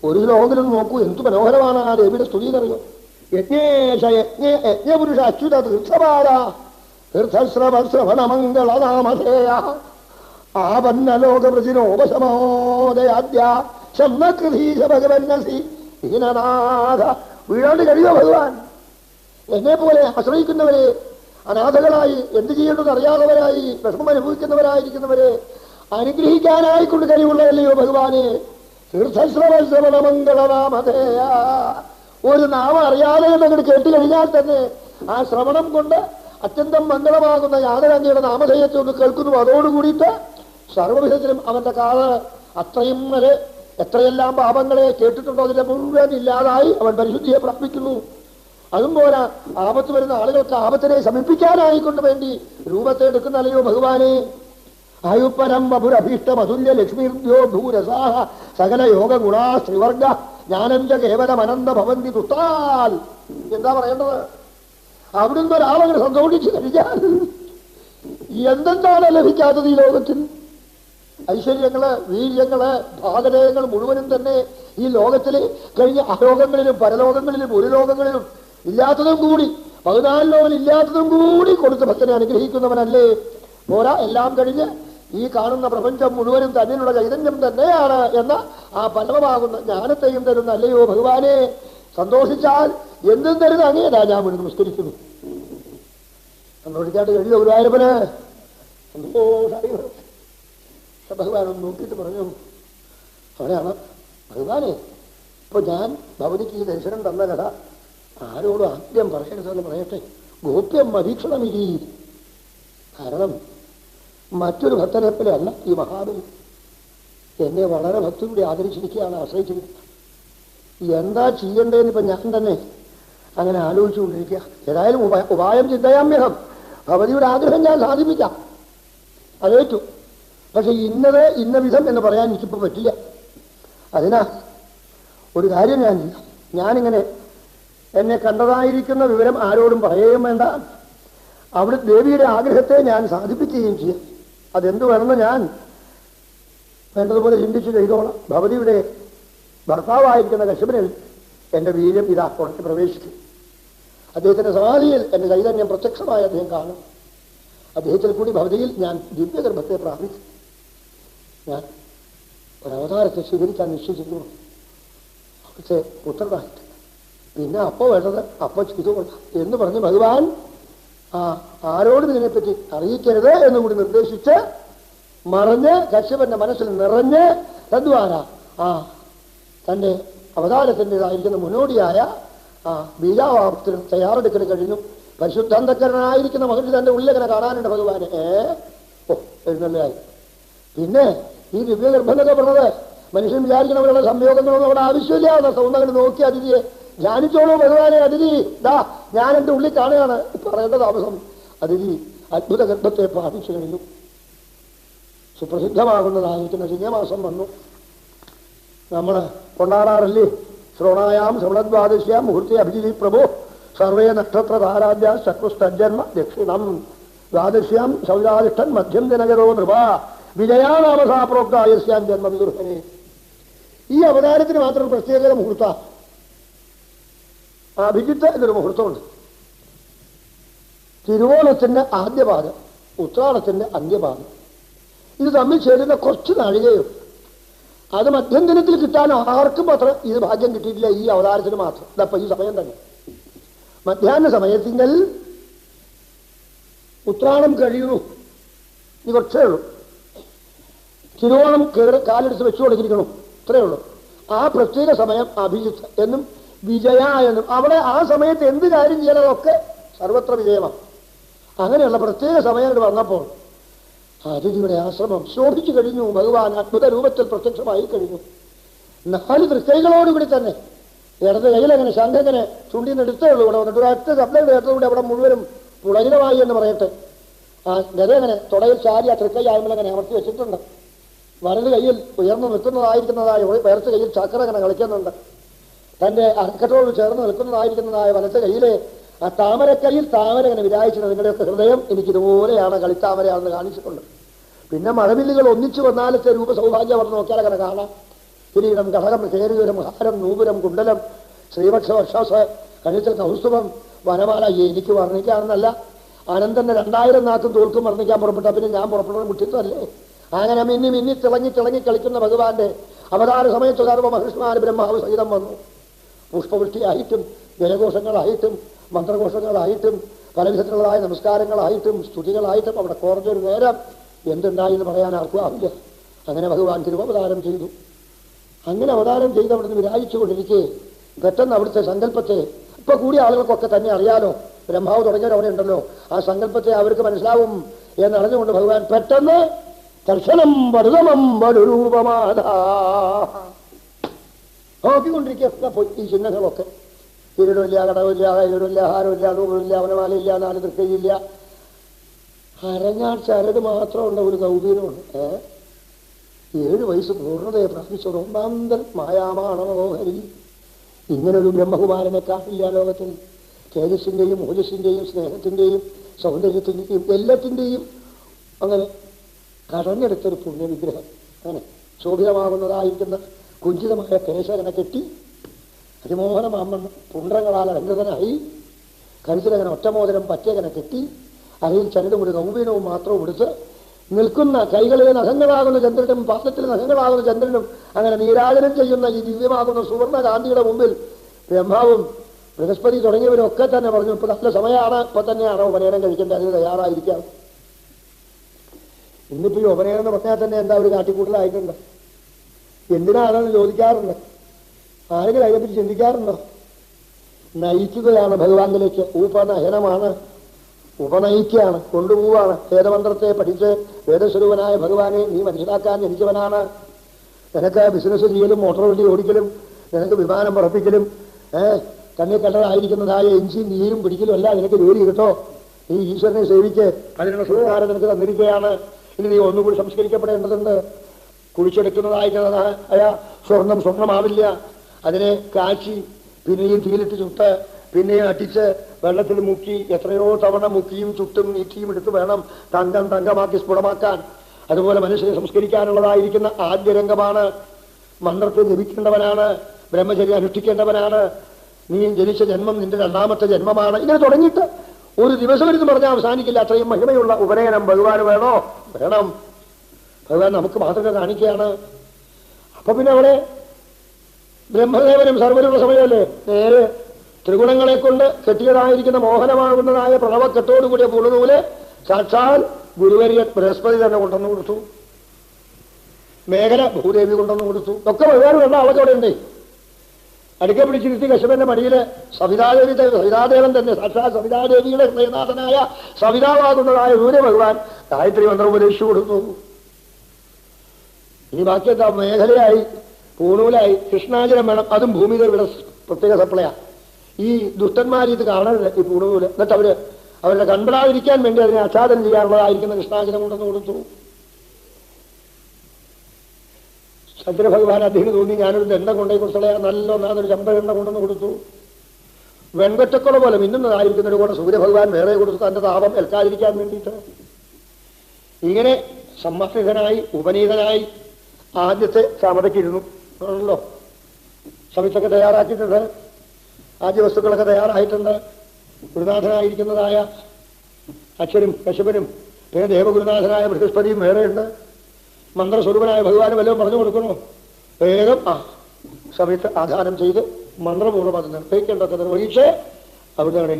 ഒരു ശ്ലോകത്തിലും നോക്കൂ, എന്തു മനോഹരമാണ് ആ ദേവിയുടെ സ്തുതി എന്നറിയോ. യജ്ഞേശ യജ്ഞപുരുഷ അച്യുത തീർത്ഥപാല തീർത്ഥശ്രവണമംഗളനാമധേയ ആപന്നലോകവൃജിനോപശമോദയാദ്യ ശബ്ദകൃതീശ ഭഗവന്നസി ഹീനനാഥ. വീഴാണ്ട് കഴിയോ ഭഗവാൻ? എന്നെ പോലെ ആശ്രയിക്കുന്നവരെ, അനാഥകളായി എന്ത് ചെയ്യേണ്ടത് അറിയാത്തവരായി വിഷമം അനുഭവിക്കുന്നവരായിരിക്കുന്നവരെ അനുഗ്രഹിക്കാനായിക്കൊണ്ട് കഴിവുള്ളതല്ലയോ ഭഗവാനെ. തീർത്ഥശ്രവണമംഗളനാമധേയ. ഒരു നാമം അറിയാതെ അങ്ങോട്ട് കേട്ട് കഴിഞ്ഞാൽ തന്നെ ആ ശ്രവണം കൊണ്ട് അത്യന്തം മംഗളമാകുന്ന യാതൊരങ്ങയുടെ നാമധേയത്തെ ഒന്ന് കേൾക്കുന്നു. അതോടുകൂടിയിട്ട് സർവവിധത്തിലും അവന്റെ കാല് അത്രയും വരെ എത്രയെല്ലാം പാപങ്ങളെ കേട്ടിട്ടുണ്ടോ അതിന്റെ മുഴുവൻ ഇല്ലാതായി അവൻ പരിശുദ്ധിയെ പ്രാപിക്കുന്നു. അതും പോരാ, ആപത്ത് വരുന്ന ആളുകൾക്ക് ആപത്തിനെ ശമിപ്പിക്കാനായിക്കൊണ്ട് വേണ്ടി രൂപത്തെ എടുക്കുന്ന അല്ലയോ ഭഗവാനെ. ആയുപ്പരം ബഭുരഭീഷ്ട മതുല്യ ലക്ഷ്മീർദ്യോ ഭൂരസാഹ സകല യോഗ ഗുണാ ശ്രീവർഗ ജ്ഞാനഞ്ച കേവലമനന്ത ഭവന്തി തുത്താൽ. എന്താ പറയേണ്ടത്? അവിടുന്ന് ഒരാളങ്ങനെ സന്തോഷിച്ചു കഴിഞ്ഞാൽ എന്തെന്താണ് ലഭിക്കാത്തത് ഈ ലോകത്തിൽ? ഐശ്വര്യങ്ങള്, വീര്യങ്ങള്, ഭാഗതയങ്ങൾ മുഴുവനും തന്നെ ഈ ലോകത്തില് കഴിഞ്ഞ അലോകങ്ങളിലും പരലോകങ്ങളിലും ഒരു ലോകങ്ങളിലും ഇല്ലാത്തതും കൂടി 14 ലോകം ഇല്ലാത്തതും കൂടി കൊടുത്ത് ഭക്തനെ അനുഗ്രഹിക്കുന്നവനല്ലേ. പോരാ, എല്ലാം കഴിഞ്ഞ് ഈ കാണുന്ന പ്രപഞ്ചം മുഴുവനും തന്നിലുള്ള ചൈതന്യം തന്നെയാണ് എന്ന ആ പരമമാകുന്ന ജ്ഞാനത്തെയും തരുന്ന അല്ലയോ ഭഗവാനെ. സന്തോഷിച്ചാൽ എന്തും തരുന്ന അങ്ങേതാ ഞാൻ വീണ്ടും നമസ്കരിക്കുന്നു. സന്തോഷിക്കാട്ട് കഴിയോ ഗുരുവായൂരപ്പന്? സന്തോഷമായി. ഭഗവാൻ ഒന്ന് നോക്കിയിട്ട് പറഞ്ഞു, അവിടെയാണ് ഭഗവാനെ, ഇപ്പൊ ഞാൻ ഭവതിക്ക് ഈ ദർശനം തന്ന കഥ ആരോടും ആദ്യം പറയരുതെന്ന് പറയട്ടെ. ഗോപ്യം അധീക്ഷണമിരി. കാരണം മറ്റൊരു ഭക്തനെ പോലെ അല്ല ഈ മഹാബലി. എന്നെ വളരെ ഭക്തിയോടെ ആദരിച്ചിരിക്കുകയാണ്, ആശ്രയിച്ചിരിക്കുക. എന്താ ചെയ്യേണ്ടതെന്ന് ഇപ്പൊ ഞാൻ തന്നെ അങ്ങനെ ആലോചിച്ചുകൊണ്ടിരിക്കുക. ഏതായാലും ഉപായം ചിന്തയാമ്യഹം. ഭഗവതിയുടെ ആഗ്രഹം ഞാൻ സാധിപ്പിക്കാം, അതേറ്റു. പക്ഷെ ഇന്നത് ഇന്ന വിധം എന്ന് പറയാൻ എനിക്കിപ്പോ പറ്റില്ല. അതിനാ ഒരു കാര്യം ഞാനിങ്ങനെ എന്നെ കണ്ടതായിരിക്കുന്ന വിവരം ആരോടും പറയുകയും വേണ്ട. അവിടെ ദേവിയുടെ ആഗ്രഹത്തെ ഞാൻ സാധിപ്പിക്കുകയും ചെയ്യാം. അതെന്തു വേണമെന്ന് ഞാൻ വേണ്ടതുപോലെ ചിന്തിച്ചു ചെയ്തോളാം. ഭഗവതിയുടെ ഭർത്താവായിരിക്കുന്ന കശ്യപനിൽ എന്റെ വീര്യം ഇതാ പുറത്ത് പ്രവേശിക്കും. അദ്ദേഹത്തിന്റെ സമാധിയിൽ എന്റെ ചൈതന്യം പ്രത്യക്ഷമായി അദ്ദേഹം കാണും. അദ്ദേഹത്തിൽ കൂടി ഭഗവതിയിൽ ഞാൻ ദിവ്യഗർഭത്തെ പ്രാപിക്കും. ഞാൻ ഒരവതാരത്തെ സ്വീകരിക്കാൻ നിശ്ചയിച്ചിരിക്കുന്നു, അവിടുത്തെ പുത്രനായിട്ട്. പിന്നെ അപ്പോ വേണ്ടത് അപ്പോ ചെയ്തുകൊള്ളാം എന്ന് പറഞ്ഞ് ഭഗവാൻ ആരോടും ഇതിനെപ്പറ്റി അറിയിക്കരുത് എന്നുകൂടി നിർദ്ദേശിച്ച് മറിഞ്ഞ് കശ്യപന്റെ മനസ്സിൽ നിറഞ്ഞ് തദ്വാര തന്റെ അവതാരത്തിൻ്റെതായിരിക്കുന്ന മുന്നോടിയായ ബീജാവാപത്തിന് തയ്യാറെടുക്കൽ കഴിഞ്ഞു. പരിശുദ്ധാന്തക്കരനായിരിക്കുന്ന മഹർഷി തന്റെ ഉള്ളിലങ്ങനെ കാണാനുണ്ട് ഭഗവാന്. എഴുന്നള്ളായി. പിന്നെ ഈ ദിവ്യഗർഭം എന്നൊക്കെ പറഞ്ഞത് മനുഷ്യൻ വിചാരിക്കണവരുടെ സംയോഗങ്ങളൊന്നും അവിടെ ആവശ്യമില്ല. സൗന്ദര്യം നോക്കി അതിഥിയെ ധ്യാനിച്ചോളൂ ഭഗവാനെ. അതിഥി ഞാൻ എന്റെ ഉള്ളിൽ കാണുകയാണ്. പറയേണ്ട താമസം. അതിഥി അത്ഭുത ഗർഭത്തെ പ്രാപിച്ചു കഴിഞ്ഞു. സുപ്രസിദ്ധമാകുന്നതായിരിക്കുന്ന ചിങ്ങമാസം വന്നു. നമ്മള് കൊണ്ടാടാറില്ലേ? ശ്രോണായാം ശ്രവണദ്വാദശ്യാം മുഹൂർത്തി അഭിജിതി പ്രഭോ സർവേ നക്ഷത്ര താരാദ്യ ചക്രുസ്തജന്മ ദക്ഷിണം ദ്വാദശ്യാം ശൗരാധിഷ്ഠൻ മധ്യം ജനകരോ നൃപ വിജയാനാമസാ പ്രോക്തായസ്യാം ജന്മവിദുർഹനെ. ഈ അവതാരത്തിന് മാത്രം പ്രത്യേകത മുഹൂർത്ത. അഭിജിത്ത് എന്നൊരു മുഹൂർത്തമുണ്ട്. തിരുവോണത്തിന്റെ ആദ്യപാദം, ഉത്രാടത്തിന്റെ അന്ത്യപാദം. ഇത് തമ്മിൽ ചേരുന്ന കുറച്ച് നാഴികയും. അത് മധ്യന്തരത്തിൽ കിട്ടാൻ ആർക്കും മാത്രം ഇത് ഭാഗ്യം കിട്ടിയിട്ടില്ല. ഈ അവതാരത്തിന് മാത്രം. ഇതപ്പോ ഈ സമയം തന്നെ മധ്യാഹ്ന സമയത്തിങ്കൽ ഉത്രാടം കഴിയുന്നു. ഇത് കുറച്ചേ ഉള്ളൂ. തിരുവോണം കാലെടുത്ത് വെച്ചു കൊടുത്തിരിക്കണം. ഇത്രയേ ഉള്ളൂ. ആ പ്രത്യേക സമയം അഭിജിത്ത് എന്നും വിജയ എന്നും. അവിടെ ആ സമയത്ത് എന്ത് കാര്യം ചെയ്യണതൊക്കെ സർവത്ര വിജയമാണ്. അങ്ങനെയുള്ള പ്രത്യേക സമയം വന്നപ്പോൾ അതിഥിയുടെ ആശ്രമം ശോഭിച്ചു കഴിഞ്ഞു. ഭഗവാൻ അത്ഭുത രൂപത്തിൽ പ്രത്യക്ഷമായി കഴിഞ്ഞു. 4 തൃക്കൈകളോടുകൂടി തന്നെ. ഇടത് കയ്യിലങ്ങനെ ശംഖങ്ങനെ ചുണ്ടിന്നെടുത്തേ ഉള്ളൂ. ഇവിടെ വന്നിട്ട് ഒരൊറ്റ ശബ്ദം കേട്ടതുകൂടി അവിടെ മുഴുവനും പുളകിതമായി എന്ന് പറയട്ടെ. ആ ഗത അങ്ങനെ തുടയിൽ ചാരി ആ തൃക്കൈ ആയുമ്പലങ്ങനെ അമർത്തി വെച്ചിട്ടുണ്ട്. വലത് കയ്യിൽ ഉയർന്നു നിൽക്കുന്നതായ വേർച്ച കയ്യിൽ ചക്ര അങ്ങനെ കളിക്കുന്നുണ്ട്. തന്റെ അരക്കട്ടോട് ചേർന്ന് നിൽക്കുന്നതായിരിക്കുന്നതായ വലത്തെ കയ്യിലെ ആ താമരക്കൈയിൽ താമര അങ്ങനെ വിരായിച്ചത്. നിങ്ങളുടെയൊക്കെ ഹൃദയം എനിക്കിതുപോലെയാണ്, കളിത്താമരയാണെന്ന് കാണിച്ചിട്ടുണ്ട്. പിന്നെ മഴവില്ലുകൾ ഒന്നിച്ചു വന്നാലത്തെ രൂപ സൗഭാഗ്യം അവിടെ നോക്കിയാൽ അങ്ങനെ കാണാം. കിരീടം, കടകം, കേരുദൂരം, ഹാരം, നൂപുരം, കുണ്ടലം, ശ്രീപക്ഷ വർഷാസ്, കഴുത്തിൽ കൗസ്തുഭം, വനമാല. എനിക്ക് വർണ്ണിക്കാണെന്നല്ല, അനന്തന്റെ 2000 നാക്കും തോൽക്കും വർണ്ണിക്കാൻ പുറപ്പെട്ട പിന്നെ ഞാൻ പുറപ്പെടുന്ന മുട്ടിത്തല്ലേ. അങ്ങനെ മിന്നി മിന്നി തിളങ്ങി തിളങ്ങി കളിക്കുന്ന ഭഗവാന്റെ അവതാര സമയത്ത് സർവ മഹർഷിമാര് ബ്രഹ്മാവ് സഹിതം വന്നു. പുഷ്പവൃഷ്ടിയായിട്ടും ജലഘോഷങ്ങളായിട്ടും മന്ത്രഘോഷങ്ങളായിട്ടും പലവിധത്തിലുള്ളതായ നമസ്കാരങ്ങളായിട്ടും സ്തുതികളായിട്ടും അവിടെ കുറഞ്ഞൊരു നേരം എന്തുണ്ടായി എന്ന് പറയാൻ ആർക്കും ആവില്ല. അങ്ങനെ ഭഗവാൻ തിരുവവതാരം ചെയ്തു. അങ്ങനെ അവതാരം ചെയ്ത് അവിടുന്ന് വിരാജിച്ചു കൊണ്ടിരിക്കെ പെട്ടെന്ന് അവിടുത്തെ സങ്കല്പത്തെ ഇപ്പൊ കൂടിയ ആളുകൾക്കൊക്കെ തന്നെ അറിയാലോ, ബ്രഹ്മാവ് തുടങ്ങിയവരവിടെ ഉണ്ടല്ലോ, ആ സങ്കല്പത്തെ അവർക്ക് മനസ്സിലാവും എന്നറിഞ്ഞുകൊണ്ട് ഭഗവാൻ പെട്ടെന്ന് ദർശനം വടുതമം വടുരൂപമാതാ നോക്കിക്കൊണ്ടിരിക്കുക. ഈ ചിഹ്നങ്ങളൊക്കെ കിരീടമില്ല, കടവില്ല, കൈകളില്ല, ഹാരമില്ല, നൂറില്ല, അവനമാലയില്ല, 4 തൃക്കൈയില്ല, അരഞ്ഞാൽ ചരട് മാത്രമുണ്ട്, ഒരു കൗപീനമുണ്ട്. 7 വയസ്സ് പൂർണ്ണതയെ പ്രാപിച്ച ഒരു ഒന്നാന്തൽ മായാമാണമോഹരി. ഇങ്ങനൊരു ബ്രഹ്മകുമാരനെ കാണില്ല ലോകത്തിൽ. തേജസ്സിന്റെയും ഓജസ്സിന്റെയും സ്നേഹത്തിന്റെയും സൗന്ദര്യത്തിന്റെയും എല്ലാത്തിന്റെയും അങ്ങനെ കടഞ്ഞെടുത്തൊരു പുണ്യവിഗ്രഹം. അങ്ങനെ ശോഭിതമാകുന്നതായിരിക്കുന്ന കുഞ്ചിതമായ കേശകനെ കെട്ടി അതിമോഹനമാമണ്ണം പുണ്ഡങ്ങളാൽ അലങ്കൃതനായി കഴുത്തിലങ്ങനെ ഒറ്റമോദരം പറ്റേകനെ കെട്ടി അതിൽ ചരടും ഒരു കൗപീനവും മാത്രവും എടുത്ത് നിൽക്കുന്ന കൈകളിലെ നഖങ്ങളാകുന്ന ചന്ദ്രനും പാദത്തിലെ നഖങ്ങളാകുന്ന ചന്ദ്രനും അങ്ങനെ നീരാജനം ചെയ്യുന്ന ഈ ദിവ്യമാകുന്ന സുവർണ കാന്തിയുടെ മുമ്പിൽ ബ്രഹ്മാവും ബൃഹസ്പതി തുടങ്ങിയവരൊക്കെ തന്നെ പറഞ്ഞു, ഇപ്പൊ നല്ല സമയമാണ്, ഇപ്പൊ തന്നെയാണോ ഉപനയനം കഴിക്കേണ്ടത്, അതിന് തയ്യാറായിരിക്കാം. ഇന്നിപ്പോ ഈ ഉപനയനം എന്ന് പറഞ്ഞാൽ തന്നെ എന്താ ഒരു കാട്ടിക്കൂട്ടലായിട്ടുണ്ട്. എന്തിനാണെന്ന് ചോദിക്കാറുണ്ട്. ആരെങ്കിലും അതിനെപ്പറ്റി ചിന്തിക്കാറുണ്ടോ? നയിക്കുകയാണ് ഭഗവാനിലേക്ക്. ഉപനയനമാണ്, ഉപനയിക്കുകയാണ്, കൊണ്ടുപോവാണ്. വേദമന്ത്രത്തെ പഠിച്ച് വേദസ്വരൂപനായ ഭഗവാനെ നീ മനസ്സിലാക്കാൻ ജനിച്ചവനാണ്. നിനക്ക് ബിസിനസ് ചെയ്യലും മോട്ടോർ വണ്ടി ഓടിക്കലും നിനക്ക് വിമാനം പറപ്പിക്കലും കണ്ണി കണ്ടതായിരിക്കുന്നതായ എഞ്ചിൻ നീരും പിടിക്കലും അല്ല നിനക്ക് ജോലി കിട്ടോ. നീ ഈശ്വരനെ സേവിക്ക്, അതിനുള്ള സുഖകാരം നിനക്ക് തന്നിരിക്കുകയാണ്. ഇനി നീ ഒന്നുകൂടി സംസ്കരിക്കപ്പെടേണ്ടതുണ്ട്. കുഴിച്ചെടുക്കുന്നതായ സ്വർണമാവില്ല. അതിനെ കാച്ചി പിന്നെയും തീയിലിട്ട് ചുട്ട് പിന്നെയും അട്ടിച്ച് വെള്ളത്തിൽ മുക്കി എത്രയോ തവണ മുക്കിയും ചുട്ടും നീറ്റിയും എടുത്ത് വേണം തങ്കമാക്കി സ്ഫുടമാക്കാൻ. അതുപോലെ മനുഷ്യനെ സംസ്കരിക്കാനുള്ളതായിരിക്കുന്ന ആദ്യ രംഗമാണ്. മന്ത്രത്തെ ജപിക്കേണ്ടവനാണ്, ബ്രഹ്മചര്യം അനുഷ്ഠിക്കേണ്ടവനാണ്. നീ ജനിച്ച ജന്മം നിന്റെ 2ാമത്തെ ജന്മമാണ്. ഇങ്ങനെ തുടങ്ങിയിട്ട് ഒരു ദിവസം എന്ന് പറഞ്ഞാൽ അവസാനിക്കില്ല. അത്രയും മഹിമയുള്ള ഉപനയനം ഭഗവാന് വേണോ? വേണം. ഭഗവാൻ നമുക്ക് മാതൃക കാണിക്കുകയാണ്. അപ്പൊ പിന്നെ അവിടെ ബ്രഹ്മദേവനും സർവ്വനുള്ള സമയമല്ലേ, നേരെ ത്രിഗുണങ്ങളെ കൊണ്ട് കെട്ടിയതായിരിക്കുന്ന മോഹനമാകുന്നതായ പ്രണവക്കെട്ടോടുകൂടിയ പുളുനൂല് സാക്ഷാൽ ഗുരുവര്യ ബൃഹസ്പതി തന്നെ കൊണ്ടുവന്നു കൊടുത്തു. മേഖല ഭൂദേവി കൊണ്ടുവന്നു കൊടുത്തു. ഒക്കെ ഭഗവാൻ കണ്ട ആളൊക്കെ അവിടെ ഉണ്ട്. അടുക്കെ പിടിച്ചിരുത്തി കശ്യപന്റെ മടിയില് സവിതാദേവൻ തന്നെ സാക്ഷാൽ സവിതാദേവിയുടെ ഹൃദയനാഥനായ സവിതാവാകുന്നതായ സൂര്യ ഭഗവാൻ ഗായത്രി മന്ത്രം ഉപദേശിച്ചു കൊടുത്തു. ഇനി ബാക്കി എന്താ? മേഖലയായി, പൂണൂലായി, കൃഷ്ണാചരം വേണം. അതും ഭൂമിദേവിയുടെ പ്രത്യേക സപ്ലയാ. ഈ ദുഷ്ടന്മാർ ഇത് കാണരുത്, ഈ പൂണൂല്. എന്നിട്ട് അവരുടെ കൺപെടാതിരിക്കാൻ വേണ്ടി അതിനെ ആച്ഛാദനം ചെയ്യാനുള്ളതായിരിക്കുന്ന കൃഷ്ണാചരം കൊണ്ടെന്ന് കൊടുത്തു. ചന്ദ്രഭഗവാൻ അദ്ദേഹം തോന്നി ഞാനൊരു ദണ്ഡം കൊണ്ടേ കൊടുത്തളയാ, നല്ല ഒന്നാമതൊരു ചമ്പരെണ്ണ കൊണ്ടെന്ന് കൊടുത്തു. വെൺകൊറ്റക്കുള പോലെ മിന്നുന്നതായിരിക്കുന്നൊരു കൂടെ സൂര്യഭഗവാൻ വേറെ കൊടുത്തു, തന്റെ താപം ഏൽക്കാതിരിക്കാൻ വേണ്ടിയിട്ട്. ഇങ്ങനെ സമ്മർദ്ദിതനായി ഉപനീതനായി ആദ്യത്തെ സമതയ്ക്കിരുന്നു ആണല്ലോ. സമിത്തൊക്കെ തയ്യാറാക്കിയിട്ടുണ്ട്, ആദ്യ വസ്തുക്കളൊക്കെ തയ്യാറായിട്ടുണ്ട്. ഗുരുനാഥനായിരിക്കുന്നതായ അക്ഷരും കശ്യപനും പിന്നെ ദേവഗുരുനാഥനായ ബൃഹസ്പതിയും വേറെയുണ്ട്. മന്ത്രസ്വരൂപനായ ഭഗവാന് വല്ലതും പറഞ്ഞു കൊടുക്കണോ? വേഗം സമയത്ത് ആധാനം ചെയ്ത് മന്ത്രപൂർവ്വം അത് നിർവഹിക്കേണ്ടതൊക്കെ നിർവഹിച്ച് അവിടുന്ന് അവിടെ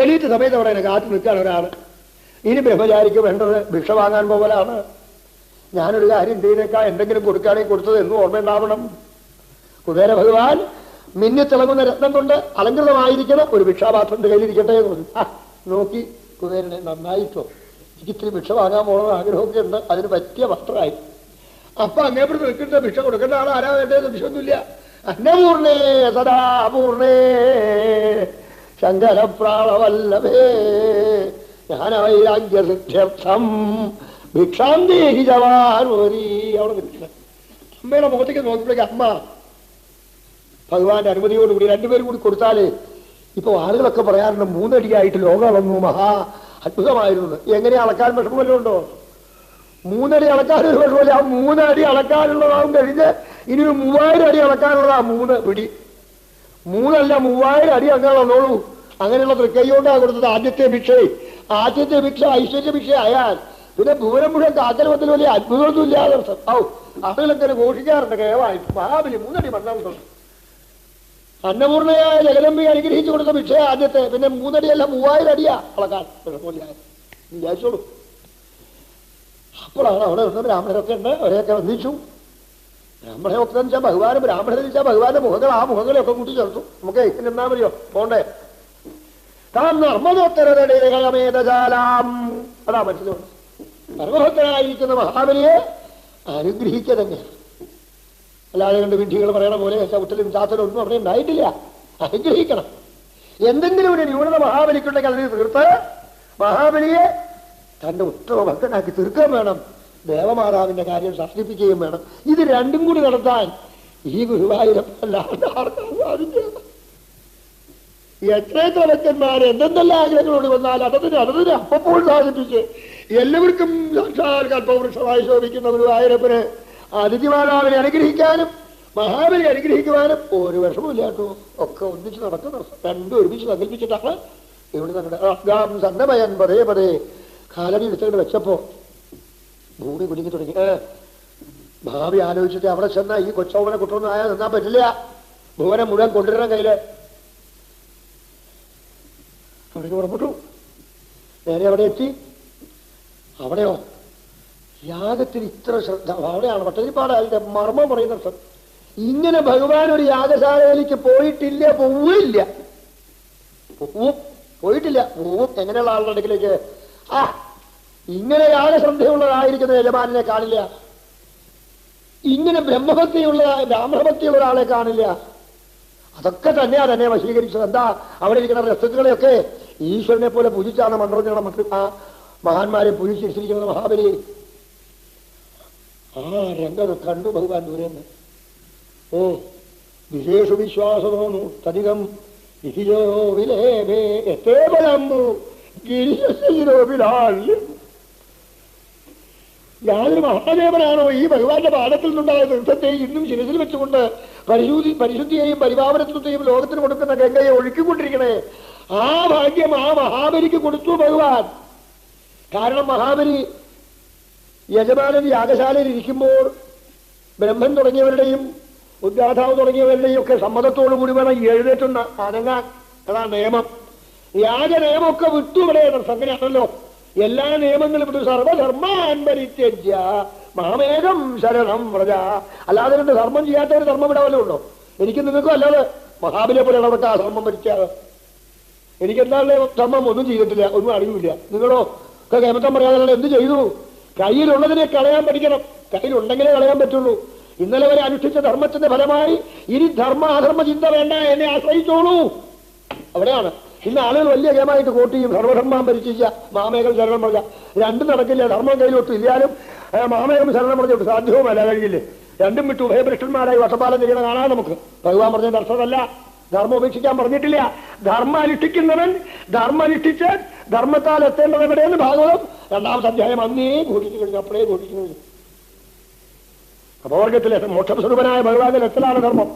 എണീറ്റ് സമയത്ത് അവിടെ കാത്തു നിൽക്കുകയാണ് ഒരാൾ. ഇനി ബ്രഹ്മചാരിക്ക് വേണ്ടത് ഭിക്ഷ വാങ്ങാൻ പോകലാണ്. ഞാനൊരു കാര്യം ചെയ്തേക്കാം, എന്തെങ്കിലും കൊടുക്കുകയാണെങ്കിൽ കൊടുത്തത് എന്നും ഓർമ്മയുണ്ടാവണം. കുബേര ഭഗവാൻ മിന്നിത്തിളങ്ങുന്ന രത്നം കൊണ്ട് അലങ്കൃതമായിരിക്കണം ഒരു ഭിക്ഷാപാത്രത്തിന്റെ കയ്യിലിരിക്കട്ടെ എന്ന് പറഞ്ഞു. നോക്കി കുബേരനെ നന്നായിട്ടോ, എനിക്ക് ഇത്തിരി ഭിക്ഷ വാങ്ങാൻ പോകണമെന്ന് ആഗ്രഹമൊക്കെ ഉണ്ട്, അതിന് പറ്റിയ വസ്ത്രമായി. അപ്പൊ അങ്ങേപ്പുറത്ത് നിൽക്കുന്ന ഭിക്ഷ കൊടുക്കേണ്ട ആൾ ആരാ വേണ്ടത്? ഭിക്ഷൊന്നുമില്ല. അന്നപൂർണേ സദാപൂർണേ ശങ്കരപ്രാളവല്ലഭേ ജ്ഞാനവൈരാഗ്യസിദ്ധ്യർത്ഥം ഭിക്ഷാന്തേഹി ജവാനോരി. അവിടെ നിൽക്കുന്നത് അമ്മയുടെ മുഖത്തേക്ക് നോക്കിയപ്പോഴേക്ക് അമ്മ ഭഗവാന്റെ അനുമതിയോടുകൂടി രണ്ടുപേരും കൂടി കൊടുത്താല്, ഇപ്പൊ ആളുകളൊക്കെ പറയാറുണ്ട് 3 അടിയായിട്ട് ലോകം അളന്നു, മഹാ അത്ഭുതമായിരുന്നു. എങ്ങനെയാ അളക്കാൻ വിഷമല്ലോ ഉണ്ടോ? 3 അടി അളക്കാനൊരു വിഷമല്ല. ആ 3 അടി അളക്കാനുള്ളതാവും കഴിഞ്ഞ് ഇനി 3000 അടി അളക്കാനുള്ളതാ 3 പിടി. 3 അല്ല 3000 അടി അങ്ങനെ വന്നോളൂ. അങ്ങനെയുള്ള തൃക്കൈകൊണ്ടാ കൊടുത്തത് ആദ്യത്തെ ഭിക്ഷ. ആദ്യത്തെ ഭിക്ഷ ഐശ്വര്യ ഭിക്ഷ ആയാൽ പിന്നെ ഭൂരം മുഴുവൻ കാക്കലമത്തിൽ വലിയ അത്ഭുതമൊന്നും ഇല്ലാതെ ആളുകളൊക്കെ ഘോഷിക്കാറുണ്ട് കേവായിട്ട്. മഹാബലി 3 അടി മണ്ണാൻ അന്നപൂർണയായ ജഗദമ്പി അനുഗ്രഹിച്ചു കൊടുത്ത ഭിക്ഷ ആദ്യത്തെ. പിന്നെ 3 അടിയല്ല 3000 അടിയാ അളക്കാൻ വിചാരിച്ചോളൂ. അപ്പോഴാണ് അവിടെ നിന്ന് ബ്രാഹ്മണരൊക്കെ ഉണ്ട്, അവരെയൊക്കെ വന്നിച്ചു. ബ്രാഹ്മണരൊക്കെ വെച്ചാൽ ഭഗവാനും ബ്രാഹ്മണരെന്ന് വെച്ചാൽ ഭഗവാന്റെ മുഖങ്ങൾ, ആ മുഖങ്ങളെയൊക്കെ കൂട്ടി ചേർത്തു. നമുക്ക് എന്നാ മതിയോ പോണ്ടേ? താൻ നർമ്മദോത്തരമേതജാലാം, അതാ മനസ്സിലുണ്ട്. ധർമ്മഭക്തനായിരിക്കുന്ന മഹാബലിയെ അനുഗ്രഹിക്കുക തന്നെയാണ്. അല്ലാതെ കണ്ട് വിഡ്ഢികൾ പറയണ പോലെ ചവിട്ടലും ചാത്തലും ഒന്നും അവിടെ ഉണ്ടായിട്ടില്ല. അനുഗ്രഹിക്കണം. എന്തെങ്കിലും ഒരു ന്യൂനത മഹാബലിക്കുണ്ടെങ്കിൽ അതിന് തീർത്ത് മഹാബലിയെ തന്റെ ഉത്തമ ഭക്തനാക്കി തീർക്കാൻ വേണം. ദേവമാതാവിന്റെ കാര്യം ശാസ്ത്രിപ്പിക്കുകയും വേണം. ഇത് രണ്ടും കൂടി നടത്താൻ ഈ ഗുരുവായൂരപ്പല്ലാതെ ആർക്കാണ് സാധിക്കുക? എത്രയെത്ര ഭക്തന്മാർ എന്തെന്തെല്ലാം ആഗ്രഹങ്ങളോട് വന്നാൽ അതതിന് അപ്പോൾ സാധിപ്പിച്ച് എല്ലാവർക്കും സാക്ഷാൽ കൽപ്പവൃക്ഷമായി ശോഭിക്കുന്ന ഗുരുവായൂരപ്പന് അതിഥിമാതാവിനെ അനുഗ്രഹിക്കാനും മഹാബലി അനുഗ്രഹിക്കുവാനും ഒരു വിഷമമില്ലാട്ടോ. ഒക്കെ ഒന്നിച്ച് നടക്കുന്ന രണ്ടും ഒരുമിച്ച് സങ്കല്പിച്ചിട്ടാണ് ഇവിടെ തങ്ങളുടെ സന്നമയൻ പതേ പതേ കാലടി എടുത്തുകൊണ്ട് വെച്ചപ്പോ ഭൂമി കുലുങ്ങി തുടങ്ങി. ഭാവി ആലോചിച്ചിട്ട് അവിടെ ചെന്ന ഈ കൊച്ചവനെ കുട്ടൊന്നും ആയാൽ നിന്നാൻ പറ്റില്ല. ഭുവനെ മുഴുവൻ കൊണ്ടുവരണം കയ്യില്. അവിടേക്ക് പുറപ്പെട്ടു. നേരെ അവിടെ എത്തി. അവിടെയോ യാഗത്തിൽ ഇത്ര ശ്രദ്ധ. അവിടെയാണ് പട്ടതിരിപ്പാട് അതിന്റെ മർമ്മം പറയുന്ന ശ്രദ്ധ. ഇങ്ങനെ ഭഗവാൻ ഒരു യാഗശാലയിലേക്ക് പോയിട്ടില്ല, പോവില്ല. പോയിട്ടില്ല, പോവും. എങ്ങനെയുള്ള ആളുടെ അടുക്കിലേക്ക്? ഇങ്ങനെ യാഗശ്രദ്ധയുള്ളതായിരിക്കുന്ന യജമാനെ കാണില്ല. ഇങ്ങനെ ബ്രാഹ്മണഭക്തിയുള്ള ഒരാളെ കാണില്ല. അതൊക്കെ തന്നെയാ തന്നെ വശീകരിച്ചത്. എന്താ അവിടെ ഇരിക്കുന്ന രസ്തുക്കളെയൊക്കെ ഈശ്വരനെ പോലെ പൂജിച്ചാണ് മന്ത്രങ്ങളുടെ ആ മഹാന്മാരെ പൂജിച്ചിരിക്കുന്നത് മഹാബലി. ആ രംഗം കണ്ടു ഭഗവാൻ ദൂരെന്ന്. വിശേഷ വിശ്വാസമോന്നു തധികം വിധിജോ വിലേഭേ എത്തേബലംബു ഗിരിശിരോപിലാല്യം. യാതൊരു മഹാദേവനാണോ ഈ ഭഗവാന്റെ പാദത്തിൽ നിന്നുണ്ടായ തീർത്ഥത്തെ ഇന്നും ശിരസിൽ വെച്ചുകൊണ്ട് പരിശുദ്ധിയെയും പരിപാവനത്വത്തെയും ലോകത്തിന് കൊടുക്കുന്ന ഗംഗയെ ഒഴുക്കിക്കൊണ്ടിരിക്കണേ? ആ ഭാഗ്യം ആ മഹാബലിക്ക് കൊടുത്തു ഭഗവാൻ. കാരണം മഹാബലി യജമാനൻ യാഗശാലയിൽ ഇരിക്കുമ്പോൾ ബ്രഹ്മൻ തുടങ്ങിയവരുടെയും ഉദ്ഗാതാവ് തുടങ്ങിയവരുടെയും ഒക്കെ സമ്മതത്തോടു കൂടി വേണം എഴുന്നേറ്റുന്ന അനങ്ങാൻ. അതാണ് നിയമം. യാഗ നിയമമൊക്കെ വിട്ടു ഇവിടെ അങ്ങനെയാണല്ലോ. എല്ലാ നിയമങ്ങളും വിട്ടു. സർവധർമാൻ പരിത്യജ്യ മാമേകം ശരണം വ്രജ. അല്ലാതെ കൊണ്ട് ധർമ്മം ചെയ്യാത്തവര് ധർമ്മം വിടാവല്ലോ ഉണ്ടോ? എനിക്ക് നിങ്ങൾക്കും അല്ലാതെ മഹാബലിയെ പോലെയുള്ളവർക്ക് ആ ധർമ്മം ഭരിച്ചാൽ എനിക്കെന്താണല്ലേ ധർമ്മം ഒന്നും ചെയ്തിട്ടില്ല, ഒന്നും അറിയില്ല. നിങ്ങളോ ഒക്കെ കേമത്തം പറയാതെ എന്ത് ചെയ്തു? കയ്യിലുള്ളതിനെ കളയാൻ പഠിക്കണം. കയ്യിലുണ്ടെങ്കിലേ കളയാൻ പറ്റുള്ളൂ. ഇന്നലെ വരെ അനുഷ്ഠിച്ച ധർമ്മത്തിന്റെ ഫലമായി ഇനി അധർമ്മ ചിന്ത വേണ്ട, എന്നെ ആശ്രയിച്ചോളൂ. അവിടെയാണ് ഇന്ന് ആളുകൾ വലിയ ഗേമായിട്ട് കോട്ട് ചെയ്യും. സർവധർമ്മം പരിചയിച്ച മാമേകം ശരണം പറഞ്ഞ രണ്ടും നടക്കില്ല. ധർമ്മം കയ്യിലൊട്ടും ഇല്ലാലും മാമേകം ശരണം പറഞ്ഞിട്ട് സാധ്യവുമല്ല, കഴിയില്ലേ. രണ്ടും വിട്ടു ഉഭയഭ്രഷ്ടന്മാരായി വട്ടപ്പാലം ചെയ്യണം കാണാൻ നമുക്ക്. ഭഗവാൻ പറഞ്ഞ അർത്ഥമല്ല. ധർമ്മം ഉപേക്ഷിക്കാൻ പറഞ്ഞിട്ടില്ല. ധർമ്മം അനുഷ്ഠിക്കുന്നവൻ ധർമ്മം അനുഷ്ഠിച്ച് ധർമ്മത്താൽ എത്തേണ്ടത് എവിടെയെന്ന് ഭാഗവതം 2ാമത്തെ അധ്യായം അന്നേ ഘോഷിച്ചു കഴിഞ്ഞു. അപ്പോഴേ ഘോഷിച്ചു കഴിഞ്ഞു. അപവർഗത്തിലെ മോക്ഷസ്വരൂപനായ ഭഗവാന്റെ എത്തലാണ് ധർമ്മം.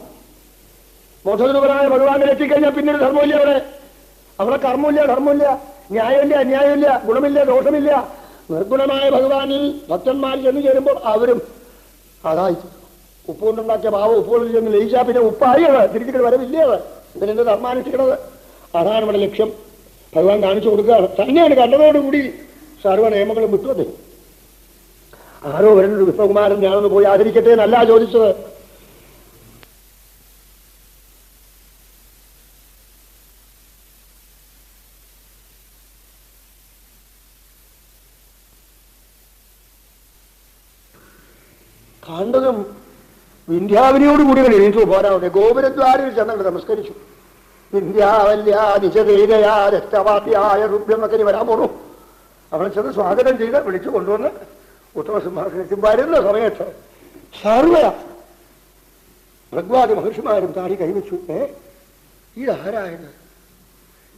മോക്ഷസ്വരൂപനായ ഭഗവാന്റെ എത്തിക്കഴിഞ്ഞാൽ പിന്നീട് ധർമ്മമില്ല. അവിടെ കർമ്മമില്ല, ധർമ്മമില്ല, ന്യായമില്ല, അന്യായമില്ല, ഗുണമില്ല, ദോഷമില്ല. നിർഗുണമായ ഭഗവാനിൽ ഭക്തന്മാർ ചെന്ന് ചേരുമ്പോൾ അവരും അതായി ഉപ്പുകൊണ്ടുണ്ടാക്കിയ ഭാവം ഉപ്പുകൊണ്ട് ചെന്ന് ലയിച്ചാ പിന്നെ ഉപ്പായത് തിരിച്ചിട്ട് വരവില്ലേ. പിന്നെ എന്ത് ധർമാനുഷ്ഠിക്കണത്? അതാണ് ഇവിടെ ലക്ഷ്യം. ഭഗവാൻ കാണിച്ചു കൊടുക്കുകയാണ്. തന്നെയാണ് കണ്ടതോടുകൂടി സർവ്വ നിയമങ്ങളും വിട്ടുവതേ. ആരോ വരുന്നൊരു വിശ്വകുമാരൻ ഞാനൊന്ന് പോയി ആദരിക്കട്ടെ എന്നല്ല ചോദിച്ചത്. കണ്ടതും വിന്ധ്യാവിനിയോടുകൂടി എഴുന്നേറ്റു പോരാവുന്നത്. ഗോപുരദ്വാരിൽ ചെന്നിട്ട് നമസ്കരിച്ചു. വിന്ധ്യാവല്യ നിജതേജയാ രക്തവാദ്യായ റുഭ്യം എന്നൊക്കെ ഇനി വരാൻ പോണു. അവളെ ചെന്ന് സ്വാഗതം ചെയ്ത് വിളിച്ചു കൊണ്ടുവന്ന് ഉത്തമസിംഹാസനത്തിൽ വരുന്ന സമയത്ത് സർവ ഭഗവാദി മഹർഷിമാരും താടി കൈവച്ചു. ഇതാരായത്?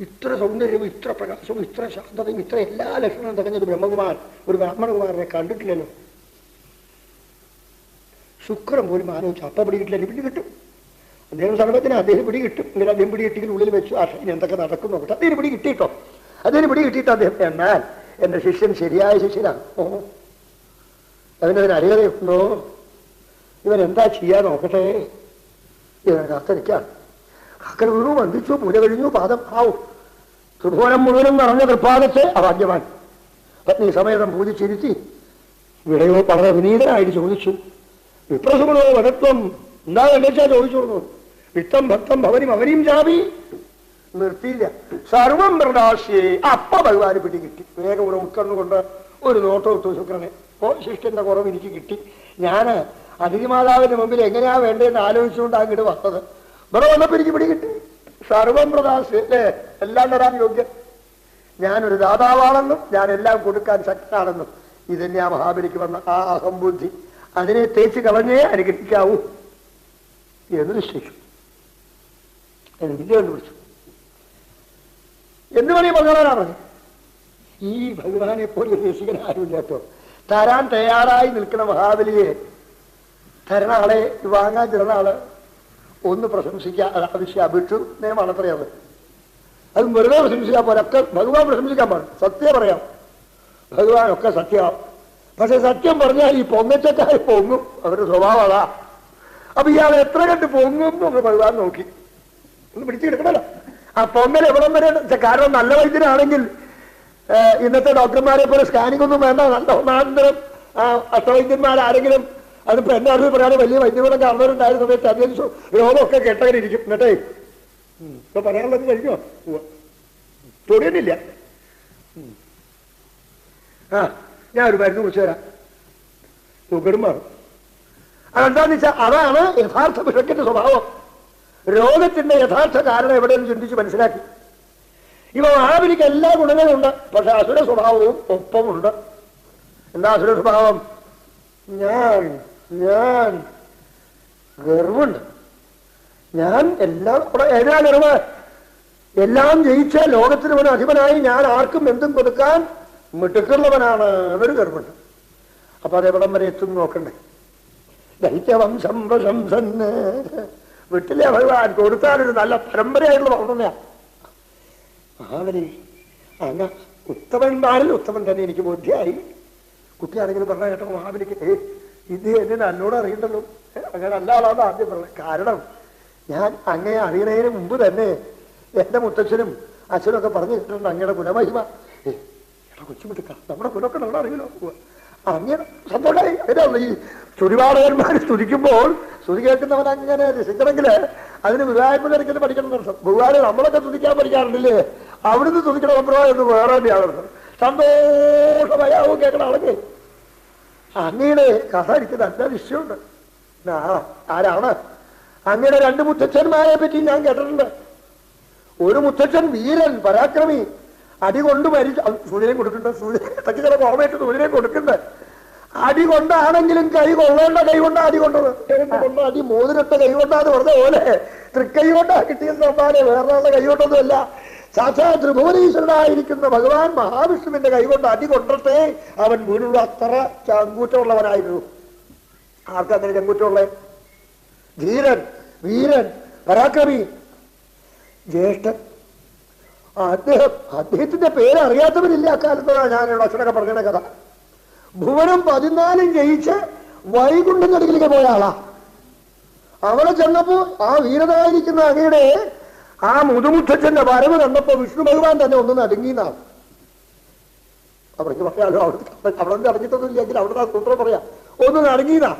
ഇത്ര സൗന്ദര്യവും ഇത്ര പ്രകാശവും ഇത്ര ശാന്തതയും ഇത്ര എല്ലാ ലക്ഷണവും തികഞ്ഞൊരു ബ്രഹ്മകുമാർ, ഒരു ബ്രാഹ്മണകുമാരനെ കണ്ടിട്ടില്ലല്ലോ. ശുക്രൻ പോലും ആലോചിച്ചു. അപ്പ പിടികിട്ടില്ല, പിടി കിട്ടും. അദ്ദേഹം സർവത്തിന് അദ്ദേഹം പിടി കിട്ടും. ഇങ്ങനെ അദ്ദേഹം പിടി കിട്ടിയെങ്കിൽ ഉള്ളിൽ വെച്ചു ഇനി എന്തൊക്കെ നടക്കും നോക്കട്ടെ. അദ്ദേഹം പിടി കിട്ടിയിട്ടോ, അദ്ദേഹം പിടി കിട്ടിയിട്ട് അദ്ദേഹം എന്നാൽ എന്റെ ശിഷ്യൻ ശരിയായ ശിഷ്യനാണ്. അതിനൊരു അരികതയുണ്ടോ? ഇവൻ എന്താ ചെയ്യാൻ നോക്കട്ടെ. ഇവൻ കാത്തിരിക്കാണ്. കാക്കൽ വീണു, വന്ദിച്ചു, പൂജ കഴിഞ്ഞു, പാദം ആവും. ത്രിഭുവനം മുഴുവനും നിറഞ്ഞ തൃപ്പാദത്തെ അഭാഗ്യവാൻ പത്നി സമേതം പൂജിച്ചിരുത്തി വിടയോ വളരെ വിനീതനായിട്ട് ചോദിച്ചു, വിപ്രസുമനോ വനത്വം എന്താ കണ്ടേച്ചാ ചോദിച്ചോളൂ. വിത്തം ഭക്തം ഭവനും അവനെയും ചാപി നിർത്തിയില്ല. സർവം പ്രദാശ്യേ. അപ്പ ഭഗവാന് പിടി കിട്ടി. വേഗം ഇവിടെ ഉൾക്കണ്ണുകൊണ്ട് ഒരു നോട്ടം ഇട്ടു ശുക്രനെ. ഓ, ശിഷ്ടന്റെ കുറവ് എനിക്ക് കിട്ടി. ഞാൻ അതിഥിമാതാവിന്റെ മുമ്പിൽ എങ്ങനെയാ വേണ്ടതെന്ന് ആലോചിച്ചുകൊണ്ട് അങ്ങോട്ട് വന്നത്. ഇവിടെ വന്നപ്പോ എനിക്ക് പിടി കിട്ടി. സർവം പ്രദാശ്യേ അല്ലേ, എല്ലാം തരാൻ യോഗ്യൻ. ഞാനൊരു ദാതാവാണെന്നും ഞാൻ എല്ലാം കൊടുക്കാൻ ശക്തനാണെന്നും ഇതന്നെയാ മഹാബലിക്ക് വന്ന ആ അഹംബുദ്ധി. അതിനെ തേച്ച് കളഞ്ഞേ അനുഗ്രഹിക്കാവൂ എന്ന് നിശ്ചയിച്ചു. എന്ന് വിദ്യ കണ്ടുപിടിച്ചു. എന്ത് വേണേ ഭഗവാനാ പറഞ്ഞു. ഈ ഭഗവാനെ പോലെ രസികൻ ആരുമില്ലാട്ടോ. തരാൻ തയ്യാറായി നിൽക്കുന്ന മഹാബലിയെ തരണാളെ വാങ്ങാൻ ചെറുനാള് ഒന്ന് പ്രശംസിക്കാൻ ആവശ്യം അഭിക്ഷു നിയമമാണ് അത്രയത്. അത് വെറുതെ പ്രശംസിക്കാൻ പോലൊക്കെ ഭഗവാൻ പ്രശംസിക്കാൻ പാടും. സത്യം പറയാം, ഭഗവാനൊക്കെ സത്യമാവും. പക്ഷെ സത്യം പറഞ്ഞാൽ ഈ പൊങ്ങച്ചക്കാർ പൊങ്ങും. അവരുടെ സ്വഭാവം അതാ. അപ്പൊ ഇയാൾ എത്ര കണ്ട് പൊങ്ങും എന്ന് ഭഗവാൻ നോക്കി ഒന്ന് പിടിച്ചെടുക്കണല്ലോ. ആ പൊങ്ങൽ എവിടം വരെ? കാരണം നല്ല വൈദ്യനാണെങ്കിൽ ഇന്നത്തെ ഡോക്ടർമാരെ പോലെ സ്കാനിംഗ് ഒന്നും വേണ്ട. ഒന്നാന്തരം അഷ്ടവൈദ്യന്മാരാരെങ്കിലും അതിപ്പോ എന്നെ അറിവ് പറയാതെ വലിയ വൈദ്യകൂടം കാണുന്നവരുണ്ടായ സമയത്ത് അധികം രോഗമൊക്കെ കെട്ടവരിക്കും. എന്നിട്ടേ ഇപ്പൊ പറയാനുള്ളത് കഴിഞ്ഞോ? തൊടിയന്നില്ല. ഞാൻ ഒരു മരുന്ന് കുറിച്ച് തരാം, സുഖം മാറും. അതെന്താന്ന് വെച്ചാൽ അതാണ് യഥാർത്ഥ വിഷക്കിന്റെ സ്വഭാവം. രോഗത്തിന്റെ യഥാർത്ഥ കാരണം എവിടെയെന്ന് ചിന്തിച്ച് മനസ്സിലാക്കി. ഇവ മഹാബലിക്ക് എല്ലാ ഗുണങ്ങളും ഉണ്ട്, പക്ഷെ അസുര സ്വഭാവവും ഒപ്പമുണ്ട്. എന്താ അസുര സ്വഭാവം? ഞാൻ ഞാൻ ഗർവുണ്ട്. ഞാൻ എല്ലാം അവിടെ ഏതാ ഗർവ്? എല്ലാം ജയിച്ച ലോകത്തിന് ഒരു അധിപനായി ഞാൻ ആർക്കും എന്തും കൊടുക്കാൻ മിടുക്കുള്ളവനാണ് എന്നൊരു ഗർവുണ്ട്. അപ്പൊ അതെവിടം വരെ എത്തും നോക്കണ്ടേ. ദൈത്യവംശം പ്രശംസന് വിട്ടില്ലേ ഭഗവാൻ. കൊടുത്താലൊരു നല്ല പരമ്പരയായിട്ടുള്ള വളർന്നയാ മഹാബലി. അങ്ങനെ ഉത്തമന്മാരിൽ ഉത്തമൻ തന്നെ എനിക്ക് ബോധ്യമായി. കുട്ടിയാണെങ്കിലും പറഞ്ഞ കേട്ടോ മഹാബലിക്ക്, ഇത് എന്നെ നല്ലോണം അറിയണ്ടല്ലോ. അങ്ങനെ അല്ലാതാണ് ആദ്യം പറഞ്ഞത്. കാരണം ഞാൻ അങ്ങയെ അറിയണതിന് മുമ്പ് തന്നെ എന്റെ മുത്തച്ഛനും അച്ഛനൊക്കെ പറഞ്ഞു കേട്ടിട്ടുണ്ട് അങ്ങയുടെ കുലമഹിമ. കൊച്ചുമിട്ടുക്ക നമ്മുടെ കുലമൊക്കെ നമ്മൾ അറിയണോ? അങ്ങനെ സന്തോഷമായി. അങ്ങനെയുള്ള ഈ സ്തുതിപാഠകന്മാർ സ്തുതിക്കുമ്പോൾ സ്തുതി കേൾക്കുന്നവൻ അങ്ങനെ രസിക്കണമെങ്കിൽ അതിന് വിവാഹത്തിനൊരിക്കലും പഠിക്കണം എന്നർത്ഥം. ഭഗവാനെ നമ്മളൊക്കെ സ്തുതിക്കാൻ പഠിക്കാറുണ്ടല്ലേ, അവിടുന്ന് സ്തുതിക്കണ സമ്പ്രദായം ഒന്ന് വേറെ തന്നെയാണ്. സന്തോഷമയാവും കേൾക്കണ ആളൊക്കെ. അങ്ങയുടെ കഥ എനിക്ക് നല്ല നിശ്ചയമുണ്ട്. ആരാണ്? അങ്ങയുടെ രണ്ട് മുത്തച്ഛന്മാരെ പറ്റി ഞാൻ കേട്ടിട്ടുണ്ട്. ഒരു മുത്തച്ഛൻ വീരൻ പരാക്രമി, അടി കൊണ്ട് മരിച്ചു. സൂര്യനെ കൊടുക്കുന്നുണ്ട്, സൂര്യൻ ചില ഓർമ്മയിട്ട് സൂര്യനെ കൊടുക്കുന്നുണ്ട്. അടി കൊണ്ടാണെങ്കിലും കൈ കൊള്ളേണ്ട കൈ കൊണ്ടാ അടി കൊണ്ടത്. കൊണ്ട് അടി മോതിരട്ട കൈ കൊണ്ടാന്ന് പറഞ്ഞ പോലെ തൃക്കൈ കൊണ്ടാ കിട്ടിയെന്ന് പറഞ്ഞാല് വേറെ കൈ കൊണ്ടൊന്നുമല്ല. സാക്ഷാ ത്രിഭുവനീശ്വരനായിരിക്കുന്ന ഭഗവാൻ മഹാവിഷ്ണുവിന്റെ കൈ കൊണ്ട് അടി കൊണ്ടത്തെ അവൻ വീണുള്ള അത്ര ചങ്കൂറ്റമുള്ളവനായിരുന്നു. ആർക്കങ്ങനെ ചങ്കൂറ്റമുള്ള? ധീരൻ, വീരൻ, പരാക്രമി, ജ്യേഷ്ഠൻ. അദ്ദേഹത്തിന്റെ പേര് അറിയാത്തവരില്ല അക്കാലത്താണ്. ഞാനിവിടെ അച്ഛനൊക്കെ പറഞ്ഞ കഥ. ഭുവനം 14 ജയിച്ച് വൈകുണ്ഠന്റെ അടുക്കിലേക്ക് പോയ ആളാ. അവിടെ ചെന്നപ്പോ ആ വീരനായിരിക്കുന്ന അങ്ങയുടെ ആ മുതുമുത്തച്ഛന്റെ വരവ് കണ്ടപ്പോ വിഷ്ണു ഭഗവാൻ തന്നെ ഒന്ന് നടുങ്ങിന്നാണ്. അവർക്ക് പറയാലോ, അവിടെ അറിഞ്ഞിട്ടൊന്നും ഇല്ലെങ്കിൽ അവിടെ ആ സൂത്രം പറയാം, ഒന്ന് നടുങ്ങിന്നാ.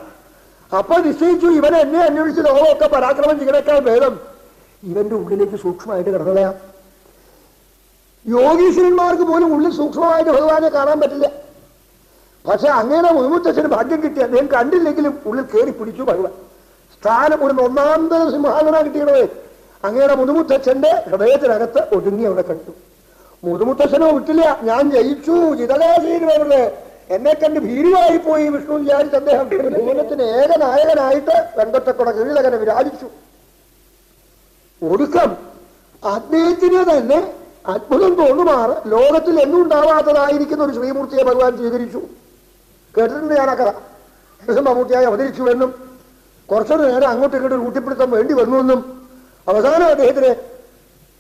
അപ്പൊ നിശ്ചയിച്ചു ഇവനെ എന്നെ അന്വേഷിച്ച് ലോകമൊക്കെ പരാക്രമം ചെയ്യണേക്കാൾ ഭേദം ഇവന്റെ ഉള്ളിലേക്ക് സൂക്ഷ്മമായിട്ട് കിടന്നതാ. യോഗീശ്വരന്മാർക്ക് പോലും ഉള്ളിൽ സൂക്ഷ്മമായിട്ട് ഭഗവാനെ കാണാൻ പറ്റില്ല. പക്ഷെ അങ്ങനെ മുതുമുത്തച്ഛന് ഭാഗ്യം കിട്ടി. അദ്ദേഹം കണ്ടില്ലെങ്കിലും ഉള്ളിൽ കയറി പിടിച്ചു ഭഗവാൻ. സ്ഥാനം ഒരു ഒന്നാന്തര സിംഹാസന കിട്ടിയണേ അങ്ങയുടെ മുതുമുത്തച്ഛന്റെ ഹൃദയത്തിനകത്ത് ഒതുങ്ങി അവിടെ കണ്ടു. മുതുമുത്തച്ഛനോ വിട്ടില്ല. ഞാൻ ജയിച്ചു, ചിതകാശീരുവരുടെ എന്നെ കണ്ട് ഭീരുവായി പോയി വിഷ്ണു വിചാരിച്ച അദ്ദേഹം ഭുവനത്തിന് ഏകനായകനായിട്ട് വെങ്കട്ടക്കുട കീഴകനെ വിരാജിച്ചു. ഒടുക്കം അദ്ദേഹത്തിന് തന്നെ അത്ഭുതം തോന്നുമാറ് ലോകത്തിൽ എന്നും ഉണ്ടാവാത്തതായിരിക്കുന്ന ഒരു ശ്രീമൂർത്തിയെ ഭഗവാൻ സ്വീകരിച്ചു. കേട്ടിട്ടുണ്ട് ഞാൻ ആ കഥ. മമ്മൂട്ടിയായി അവതരിച്ചു എന്നും കുറച്ചൊരു നേരം അങ്ങോട്ടും ഇങ്ങോട്ടും കൂട്ടിപ്പിടുത്തം വേണ്ടി വന്നുവെന്നും അവസാനം അദ്ദേഹത്തിന്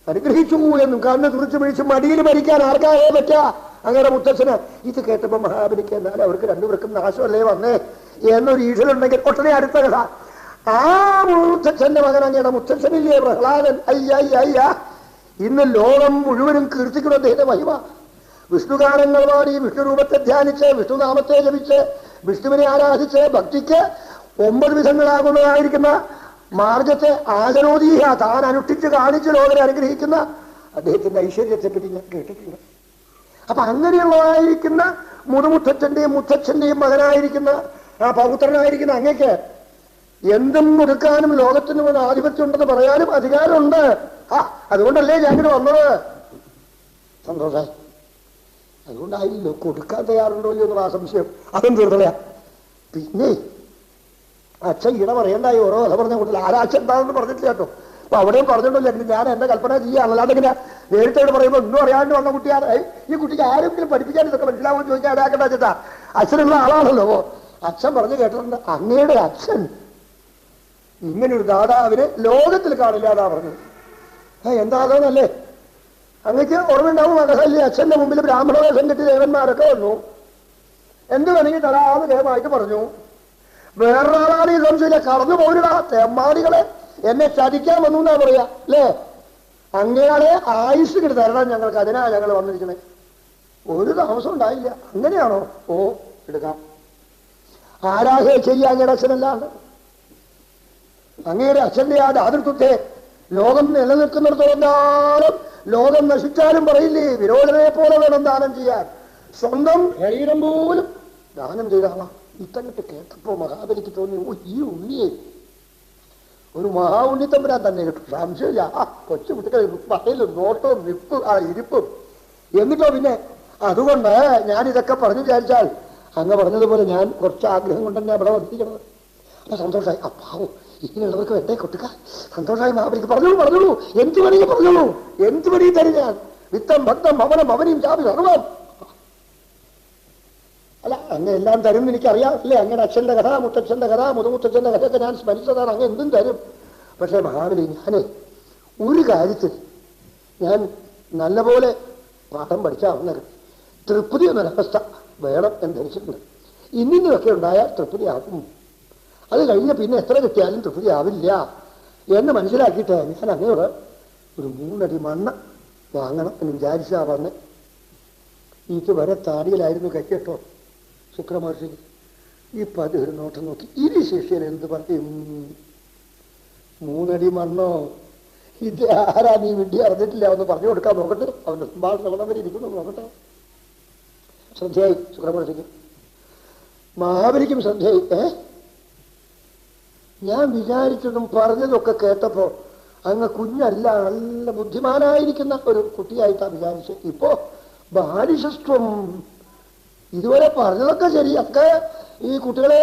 അനുഗ്രഹിച്ചു എന്നും കണ്ണ് തുറിച്ചു പിടിച്ച് മടിയിൽ മരിക്കാൻ ആർക്കായേ പറ്റാ അങ്ങയുടെ മുത്തച്ഛന്. ഇത് കേട്ടപ്പോ മഹാബലിക്ക് എന്നാലും അവർക്ക് രണ്ടുപേർക്കും നാശമല്ലേ വന്നേ എന്നൊരു ഈശ്വരുണ്ടെങ്കിൽ ഒട്ടനെ അടുത്ത കഥ. ആ മുത്തച്ഛന്റെ മകൻ അങ്ങയുടെ മുത്തച്ഛനില്ലേ പ്രഹ്ലാദൻ, അയ്യ ഇന്ന് ലോകം മുഴുവനും കീർത്തിക്കുന്ന അദ്ദേഹത്തെ മഹിമ. വിഷ്ണുഗാനങ്ങൾ പാടി വിഷ്ണു രൂപത്തെ ധ്യാനിച്ച് വിഷ്ണുനാമത്തെ ജപിച്ച് വിഷ്ണുവിനെ ആരാധിച്ച് ഭക്തിക്ക് 9 വിധങ്ങളാകുന്നതായിരിക്കുന്ന മാർഗത്തെ ആചരോദീഹ താൻ അനുഷ്ഠിച്ച് കാണിച്ച് ലോകരെ അനുഗ്രഹിക്കുന്ന അദ്ദേഹത്തിന്റെ ഐശ്വര്യത്തെ പറ്റി ഞാൻ കേട്ടിട്ടുണ്ട്. അപ്പൊ അങ്ങനെയുള്ളതായിരിക്കുന്ന മുതുമുത്തച്ഛന്റെയും മുത്തച്ഛന്റെയും മകനായിരിക്കുന്ന ആ പൗത്രനായിരിക്കുന്ന അങ്ങക്ക് എന്തും കൊടുക്കാനും ലോകത്തിന് ഒരു ആധിപത്യം ഉണ്ടെന്ന് പറയാനും അധികാരമുണ്ട്. അതുകൊണ്ടല്ലേ ഞാൻ ഇങ്ങനെ വന്നത്. സന്തോഷായി. അതുകൊണ്ടായില്ലോ കൊടുക്കാൻ തയ്യാറുണ്ടോ എന്നുള്ള ആ സംശയം അതും തീർത്തല്ല. പിന്നെ അച്ഛൻ ഇട പറയണ്ടായി ഓരോ കഥ പറഞ്ഞ കൂട്ടില്ല. ആരാച്ഛൻ എന്താണെന്ന് പറഞ്ഞിട്ടില്ല കേട്ടോ. അപ്പൊ അവിടെയും പറഞ്ഞിട്ടില്ല. ഞാൻ എന്റെ കൽപ്പന ചെയ്യാൻ അല്ലാതെ ഇങ്ങനെ നേരിട്ടായിട്ട് പറയുമ്പോൾ ഒന്നും അറിയാണ്ട് വന്ന കുട്ടിയാണ്. ഈ കുട്ടിക്ക് ആരെങ്കിലും പഠിപ്പിക്കാൻ ഇതൊക്കെ മനസ്സിലാവുമെന്ന് ചോദിക്കാൻ ഇടയാക്കണ്ട അച്ഛട്ടാ. അച്ഛനുള്ള ആളാണല്ലോ. അച്ഛൻ പറഞ്ഞു കേട്ടിട്ടുണ്ട് അങ്ങയുടെ അച്ഛൻ ഇങ്ങനൊരു ദാതാവിന് ലോകത്തിൽ കാണില്ല അതാ പറഞ്ഞത്. എന്താണെന്നല്ലേ അങ്ങക്ക് ഓർമ്മയുണ്ടാവും. മകസല്ലേ അച്ഛന്റെ മുമ്പിൽ ബ്രാഹ്മണ വേഷം കെട്ടി ദേവന്മാരൊക്കെ വന്നു. എന്ത് വേണമെങ്കിൽ തരാന്ന് ദേവമായിട്ട് പറഞ്ഞു. വേറൊരാളാണ് ഈ സംശയമില്ല. കടന്നു പോരുടാ തെമ്മാടികളെ, എന്നെ ചതിക്കാൻ വന്നു എന്നാ പറയാ അല്ലേ. അങ്ങനെയാളെ ആയുസ് കിട്ടി തരണം ഞങ്ങൾക്ക്, അതിനാ ഞങ്ങൾ വന്നിരിക്കണേ. ഒരു താമസം ഉണ്ടായില്ല. അങ്ങനെയാണോ? ഓ എടുക്കാം. ആരാഹേ ശരി അങ്ങയുടെ അച്ഛനല്ലാണ്ട്. അങ്ങയുടെ അച്ഛന്റെ ആ ദാതൃത്വത്തെ ലോകം നിലനിൽക്കുന്നിടത്തോളം ലോകം നശിച്ചാലും പറയില്ലേ വിരോധനെ പോലെ വേണം ദാനം ചെയ്യാൻ. സ്വന്തം ശരീരം പോലും ദാനം ചെയ്താളാം. ഇത്തങ്ങട്ട് കേട്ടപ്പോ മഹാബലിക്ക് തോന്നി ഈ ഉണ്ണിയെ ഒരു മഹാ ഉണ്ണിത്തമ്പരാൻ തന്നെ കിട്ടും. സംശയമില്ല. കൊച്ചു കുട്ടികൾ പറയലും നോട്ടവും നിപ്പും ആ ഇരിപ്പും. എന്നിട്ടോ പിന്നെ അതുകൊണ്ട് ഞാനിതൊക്കെ പറഞ്ഞു വിചാരിച്ചാൽ അങ്ങ് പറഞ്ഞതുപോലെ ഞാൻ കുറച്ച് ആഗ്രഹം കൊണ്ടെന്നെ അവിടെ വർദ്ധിക്കണത്. അപ്പൊ സന്തോഷമായി. അപ്പാവോ ഇങ്ങനെയുള്ളവർക്ക് വേണ്ടേ കൊട്ടുക. സന്തോഷമായി മഹാബലിക്ക് പറഞ്ഞോളൂ എന്ത് വേണമെങ്കിൽ പറഞ്ഞോളൂ, എന്ത് വേണമെങ്കിൽ തരും ഞാൻ. വിത്തം ഭക്തം ഭവനം അവനെയും ചാപി സർവം. അല്ല അങ്ങ് എല്ലാം തരും എനിക്കറിയാം അല്ലേ. അങ്ങനെ അച്ഛന്റെ കഥ മുത്തച്ഛന്റെ കഥ മുതുമുത്തച്ഛന്റെ കഥയൊക്കെ ഞാൻ സ്മരിച്ചതാണ്. അങ്ങ് എന്തും തരും. പക്ഷേ മഹാബലി ഞാനേ ഒരു കാര്യത്തിൽ ഞാൻ നല്ലപോലെ പാഠം പഠിച്ചാവുന്നത് തൃപ്തി എന്നൊരവസ്ഥ വേണം എന്ന് ധരിച്ചിട്ടുണ്ട്. ഇന്നിന്നൊക്കെ ഉണ്ടായാൽ തൃപ്തി ആകും. അത് കഴിഞ്ഞ പിന്നെ എത്ര കിട്ടിയാലും തൃപ്തി ആവില്ല എന്ന് മനസ്സിലാക്കിയിട്ട് ഞാൻ അങ്ങോട്ട് ഒരു 3 അടി മണ്ണ് വാങ്ങണം എന്ന് വിചാരിച്ചാ വന്ന്. ഇതുവരെ താടിയിലായിരുന്നു കൈക്കെട്ടോ ശുക്രമഹർഷിക്ക്. ഇപ്പൊ അത് ഒരു നോട്ടം നോക്കി ഇനി ശിഷ്യൻ എന്ത് പറയും. 3 അടി മണ്ണോ, ഇത് ആരാ നീ വിഡ്ഢി അറിഞ്ഞിട്ടില്ല ഒന്ന് പറഞ്ഞു കൊടുക്കാൻ നോക്കട്ടെ. അവന്റെ സംഭാഷണം എവിടെ വരെ ഇരിക്കുന്നു നോക്കട്ടെ. ശ്രദ്ധയായി ശുക്രമഹർഷിക്ക്. മഹാബലിക്കും ശ്രദ്ധയായി. ഞാൻ വിചാരിച്ചതും പറഞ്ഞതൊക്കെ കേട്ടപ്പോ അങ്ങ് കുഞ്ഞല്ല, നല്ല ബുദ്ധിമാനായിരിക്കുന്ന ഒരു കുട്ടിയായിട്ടാണ് വിചാരിച്ചത്. ഇപ്പോ ബാലിശസ്ത്വം. ഇതുവരെ പറഞ്ഞതൊക്കെ ശരിയൊക്കെ ഈ കുട്ടികളെ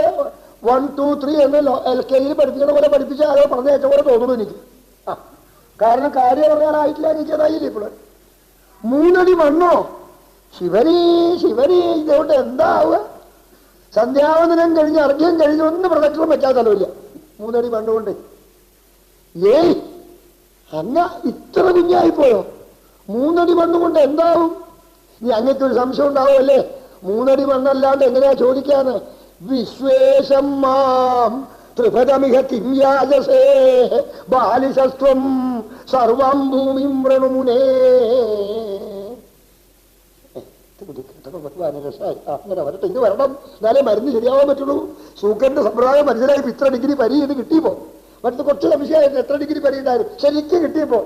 1, 2, 3 എന്ന് LKG പഠിപ്പിക്കണ പോലെ പഠിപ്പിച്ച ആരോ പറഞ്ഞേച്ച പോലെ തോന്നുന്നു എനിക്ക്. കാരണം കാര്യം പറയാനായിട്ടില്ല എനിക്കതായില്ല. ഇപ്പോൾ 3 അടി മണ്ണോ ശിവനേ ഇതുകൊണ്ട് എന്താവുക. സന്ധ്യാവന്തനം കഴിഞ്ഞ് അർഘ്യം കഴിഞ്ഞ് ഒന്നും പ്രദക്ഷിണം പറ്റാൻ സ്ഥലമില്ല. 3 അടി മണ്ണുകൊണ്ട് അങ്ങ ഇത്ര കുഞ്ഞായിപ്പോയോ. 3 അടി മണ്ണുകൊണ്ട് എന്താവും? ഇനി അങ്ങനത്തെ ഒരു സംശയം ഉണ്ടാവുമല്ലേ. 3 അടി മണ്ണല്ലാണ്ട് എങ്ങനെയാ ചോദിക്കാന്ന്. വിശ്വേശം മാം ത്രിപദമിഹ കിംയാജസേ ബാലിശസ്ത്വം സർവം ഭൂമിം വൃണുമുനേ. അങ്ങനെ വരട്ടെ, ഇത് വരണം, എന്നാലേ മരുന്ന് ശരിയാവാൻ പറ്റുള്ളൂ. സൂക്കറിന്റെ സമ്പ്രദായം മനസ്സിലായി. ഇത്ര ഡിഗ്രി പരി ഇത് കിട്ടിയപ്പോ മറ്റു കുറച്ച് സംശയമായിരുന്നു എത്ര ഡിഗ്രി പരി ഉണ്ടായിരുന്നു. ശരിക്കും കിട്ടിയപ്പോ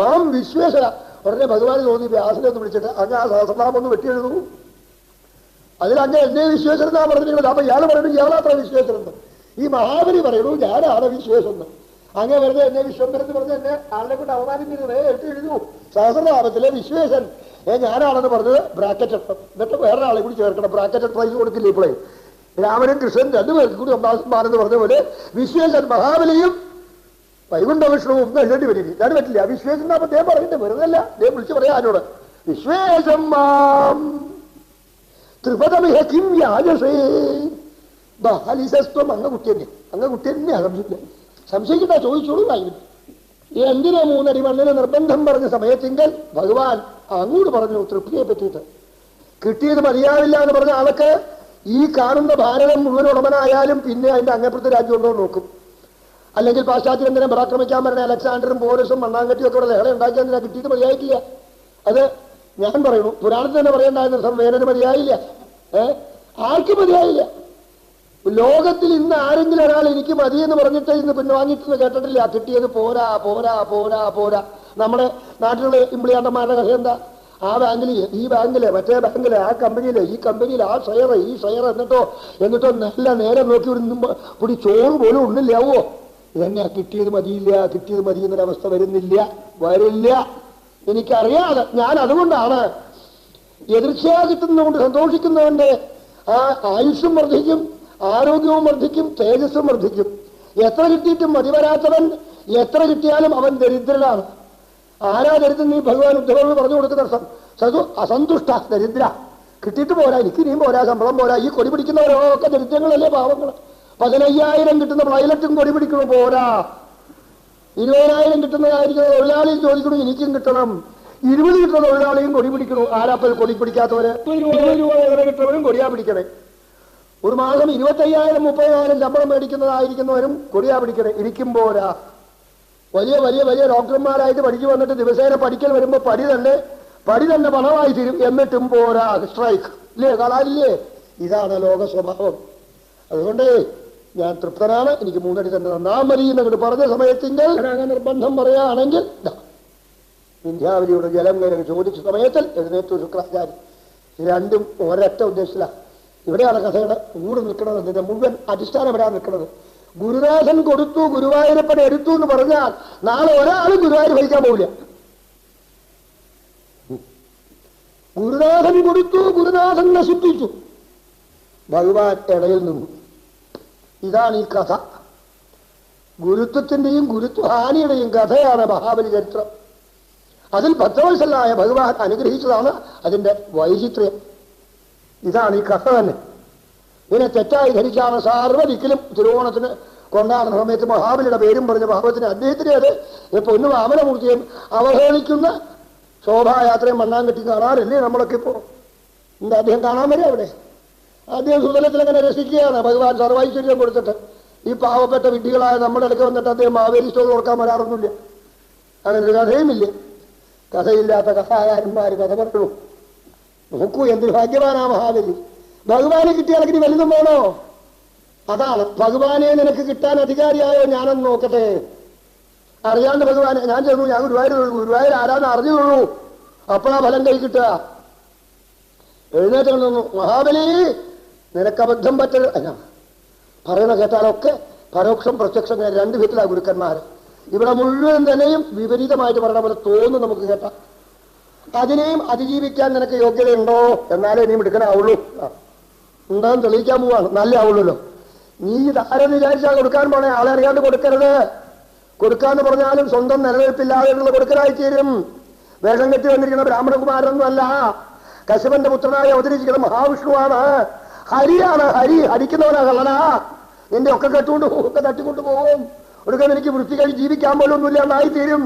മാം വിശ്വേശ്വര ഉടനെ ഭഗവാൻ തോന്നി വ്യാസനെ ഒന്ന് വിളിച്ചിട്ട് അങ്ങ് ആ സഹസ്രനാമം ഒന്ന് വെട്ടിയെഴുതൂ. അതിലങ്ങ് എന്നെ വിശ്വേശ്വരൻ എന്നാ പറഞ്ഞിരിക്കുന്നത്. അപ്പൊ ഇയാൾ പറയുന്നു ഇയാളാത്ര വിശ്വേശ്വരൻ. ഈ മഹാബലി പറയുന്നു ഞാനാണ് വിശ്വേശ്വരൻ. അങ്ങനെ വെറുതെ എന്നെ വിശ്വംഭരത്ത് പറഞ്ഞ് എന്നെ ആളിനെ കൊണ്ട് അവമാനിക്കുന്നത് എടുത്ത് എഴുതു സഹസ്രനാമത്തിലെ വിശ്വേശൻ ഞാനാണെന്ന് പറഞ്ഞത് ബ്രാക്കറ്റ് ഇട്ടം. എന്നിട്ട് വേറൊരാളെ കൂടി ചേർക്കണം. ബ്രാക്കറ്റ് പ്രൈസ് കൊടുക്കില്ല ഇപ്പോഴേ. രാമനും കൃഷ്ണൻ രണ്ടുപേർക്ക് കൂടി ഒന്നാം എന്ന് പറഞ്ഞ പോലെ വിശ്വേശൻ മഹാബലിയും വൈകുണ്ഠ വിഷ്ണുവും ഒന്നും എഴുതേണ്ടി വരില്ല. ഞാൻ പറ്റില്ല. വിശ്വേശൻ എന്നാ അദ്ദേഹം പറയുന്നത് വെറുതെ അല്ല. അദ്ദേഹം വിളിച്ചു പറയാം ആരോട് വിശ്വേശം മാം ത്രിപദമിഹ കിം യാജസേ ബാലിസസ്ത്വം. അങ്ങ് കുട്ടി തന്നെയാ സംശയിക്കണ്ട ചോദിച്ചോളൂ. എന്തിനാ 3 അടി മണ്ണിന് നിർബന്ധം പറഞ്ഞ സമയത്തെങ്കിൽ ഭഗവാൻ അങ്ങോട്ട് പറഞ്ഞു തൃപ്തിയെ പറ്റിയിട്ട്. കിട്ടിയത് മതിയാവില്ല എന്ന് പറഞ്ഞ ആൾക്ക് ഈ കാണുന്ന ഭാരതം മുഴുവൻ ഉടമനായാലും പിന്നെ അതിന്റെ അങ്ങപ്പുറത്തെ രാജ്യം ഉണ്ടോ നോക്കും. അല്ലെങ്കിൽ പാശ്ചാത്യന്തരം പരാക്രമിക്കാൻ പറഞ്ഞ അലക്സാണ്ടറും പോലീസും മണ്ണാങ്കട്ടിയും ഒക്കെ ലഹള ഉണ്ടാക്കിയാൽ കിട്ടിയിട്ട് മതിയായിട്ടില്ല. അത് ഞാൻ പറയുന്നു. പുരാണത്തിൽ തന്നെ പറയണ്ടായിരുന്ന വേനന് മതിയായില്ല. ആർക്കും മതിയായില്ല. ലോകത്തിൽ ഇന്ന് ആരെങ്കിലും ഒരാൾ എനിക്ക് മതിയെന്ന് പറഞ്ഞിട്ട് ഇന്ന് പിൻവാങ്ങിയിട്ടെന്ന് കേട്ടിട്ടില്ല. കിട്ടിയത് പോരാ പോരാ പോരാ പോരാ. നമ്മുടെ നാട്ടിലുള്ള ഇമ്പിളിയാണ്ടന്മാരുടെ കഥ എന്താ? ആ ബാങ്കില് ഈ ബാങ്കില് മറ്റേ ബാങ്കില് ആ കമ്പനിയില് ഈ കമ്പനിയിൽ ആ ഷെയർ ഈ ഷെയർ എന്നിട്ടോ നല്ല നേരം നോക്കി പൊടി ചോറ് പോലും ഉണ്ടില്ലാവോ? ഇതന്നെ കിട്ടിയത് മതിയില്ല കിട്ടിയത് മതി എന്നൊരവസ്ഥ വരില്ല. എനിക്കറിയാതെ ഞാൻ അതുകൊണ്ടാണ് എതിർച്ചയാ കിട്ടുന്നതുകൊണ്ട് സന്തോഷിക്കുന്നവന്റെ ആ ആയുസ്സും വർദ്ധിക്കും, ആരോഗ്യവും വർദ്ധിക്കും, തേജസ്സും വർദ്ധിക്കും. എത്ര കിട്ടിയിട്ടും മതി വരാത്തവൻ എത്ര കിട്ടിയാലും അവൻ ദരിദ്രനാണ്. ആരാ ദരിദ്രൻ? നീ ഭഗവാൻ ഉദ്ധവോട് പറഞ്ഞു കൊടുക്കുന്ന അസന്തുഷ്ട ദരിദ്ര. കിട്ടിയിട്ട് പോരാ, എനിക്ക് ഇനിയും പോരാ, ശമ്പളം പോരാ. ഈ കൊടി പിടിക്കുന്നവരൊക്കെ ദരിദ്രങ്ങളല്ലേ, പാവങ്ങൾ. 15,000 കിട്ടുന്ന പൈലറ്റും കൊടി പിടിക്കണു പോരാ. 20,000 കിട്ടുന്നതായിരിക്കും തൊഴിലാളി ചോദിക്കണു എനിക്കും കിട്ടണം. 20 കിട്ടുന്ന തൊഴിലാളിയും കൊടി പിടിക്കണു. ആരാപ്പൽ കൊടി പിടിക്കാത്തവര്? 20 രൂപ കിട്ടുന്നവരും കൊടിയാ പിടിക്കണേ. ഒരു മാസം 25,000 30,000 ശമ്പളം മേടിക്കുന്നതായിരിക്കുന്നവരും കൊടിയാ പിടിക്കണേ. ഇരിക്കും പോരാ. വലിയ വലിയ വലിയ ഡോക്ടർമാരായിട്ട് പഠിച്ചു വന്നിട്ട് ദിവസേന പഠിക്കൽ വരുമ്പോ പടി തന്നെ പണമായി തീരും. എന്നിട്ടും പോരാ, സ്ട്രൈക്ക് ഇല്ലേ, കളാലില്ലേ? ഇതാണ് ലോക സ്വഭാവം. അതുകൊണ്ട് ഞാൻ തൃപ്തനാണ്. എനിക്ക് 3 അടി തന്നെ തന്നാ മതി എന്നങ്ങോട്ട് പറഞ്ഞ സമയത്തിങ്കിൽ അങ്ങനെ നിർബന്ധം പറയുകയാണെങ്കിൽ വിന്ധ്യാവലിയുടെ ജലം കയറി ചോദിച്ച സമയത്തിൽ എഴുന്നേറ്റു ശുക്രാചാരി. രണ്ടും ഒരൊറ്റ ഉദ്ദേശത്തിലാണ്. ഇവിടെയാണ് കഥയുടെ ഊട് നിൽക്കുന്നത്. ഇതിന്റെ മുഴുവൻ അടിസ്ഥാനം എവിടെയാണ് നിൽക്കുന്നത്? ഗുരുനാഥൻ കൊടുത്തു, ഗുരുവായൂരപ്പൻ എടുത്തു എന്ന് പറഞ്ഞാൽ നാളെ ഒരാളും ഗുരുവായൂർ ഭരിക്കാൻ പോവില്ല. ഗുരുനാഥൻ കൊടുത്തു, ഗുരുനാഥൻ നശിപ്പിച്ചു, ഭഗവാൻ ഇടയിൽ നിന്നു. ഇതാണ് ഈ കഥ. ഗുരുത്വത്തിന്റെയും ഗുരുത്വഹാനിയുടെയും കഥയാണ് മഹാബലി ചരിത്രം. അതിൽ ഭക്തവത്സലായ ഭഗവാൻ അനുഗ്രഹിച്ചതാണ് അതിന്റെ വൈചിത്ര്യം. ഇതാണ് ഈ കഥ തന്നെ. ഇതിനെ തെറ്റായി ധരിച്ചാണ് സാർവദിക്കലും തിരുവോണത്തിന് കൊണ്ടാടുന്ന സമയത്ത് മഹാബലിയുടെ പേരും പറഞ്ഞ ഭാവത്തിന് അദ്ദേഹത്തിന് അത് പൊന്നു വാമനമൂർത്തിയും അവഹേളിക്കുന്ന ശോഭായാത്രയും മണ്ണാങ്കെട്ടി കാണാറില്ലേ നമ്മളൊക്കെ ഇപ്പോ? എന്താ അദ്ദേഹം കാണാൻ വരെ അവിടെ? അദ്ദേഹം സുതലത്തിൽ അങ്ങനെ രസിക്കുകയാണ്. ഭഗവാൻ സർവൈശ്വര്യം കൊടുത്തിട്ട് ഈ പാവപ്പെട്ട വിഡ്ഢികളായ നമ്മുടെ ഇടയ്ക്ക് വന്നിട്ട് അദ്ദേഹം മാവേലി സ്റ്റോർ കൊടുക്കാൻ വരാറൊന്നുമില്ല. അങ്ങനെ ഒരു കഥയുമില്ല. കഥയില്ലാത്ത കഥാകാരന്മാർ കഥ പറഞ്ഞു. നോക്കൂ എന്തൊരു ഭാഗ്യവാനാ മഹാബലി. ഭഗവാനെ കിട്ടിയാൽ വലുതും വേണോ? അതാണ് ഭഗവാനെ നിനക്ക് കിട്ടാൻ അധികാരിയായോ ഞാനൊന്ന് നോക്കട്ടെ. അറിയാണ്ട് ഭഗവാനെ ഞാൻ ചെന്നു, ഞാൻ ഗുരുവായൂർ ആരാന്ന് അറിഞ്ഞുള്ളൂ. അപ്പോഴാ ഫലം കൈ കിട്ടുക. എഴുന്നേറ്റ് കൊണ്ടു മഹാബലി നിനക്ക് അബദ്ധം പറ്റരുത്. അല്ല പറയണ കേട്ടാലൊക്കെ പരോക്ഷം പ്രത്യക്ഷം 2 വിധത്തിലാണ് ഗുരുക്കന്മാർ. ഇവിടെ മുഴുവൻ തന്നെയും വിപരീതമായിട്ട് പറയണ പോലെ തോന്നും നമുക്ക് കേട്ടാ. അതിനെയും അതിജീവിക്കാൻ നിനക്ക് യോഗ്യതയുണ്ടോ? എന്നാലേ നീ എടുക്കണാവുള്ളൂ. ഉണ്ടാകും തെളിയിക്കാൻ പോവാണ്. നല്ല ആവുള്ളൂല്ലോ. നീ ഇതാരെന്ന് വിചാരിച്ചാൽ കൊടുക്കാൻ പോണേ. ആളെ അറിയാണ്ട് കൊടുക്കരുത്. കൊടുക്കാന്ന് പറഞ്ഞാലും സ്വന്തം നിലനിൽപ്പില്ലാതെയുള്ള കൊടുക്കലായിത്തീരും. വേഷം കെട്ടി വന്നിരിക്കുന്ന ബ്രാഹ്മണകുമാരനൊന്നും അല്ല. കശ്യപന്റെ പുത്രനായി അവതരിച്ചിരിക്കുന്ന മഹാവിഷ്ണുവാണ്. ഹരിയാണ്. ഹരിക്കുന്നവനാ കള്ളനാ. നിന്റെ ഒക്കെ കെട്ടുകൊണ്ട് ഒക്കെ തട്ടിക്കൊണ്ടു പോകും. ഒടുക്കാൻ എനിക്ക് വൃത്തിക്കായി ജീവിക്കാൻ പോലും ഒന്നുമില്ലാണ്ടായിത്തീരും.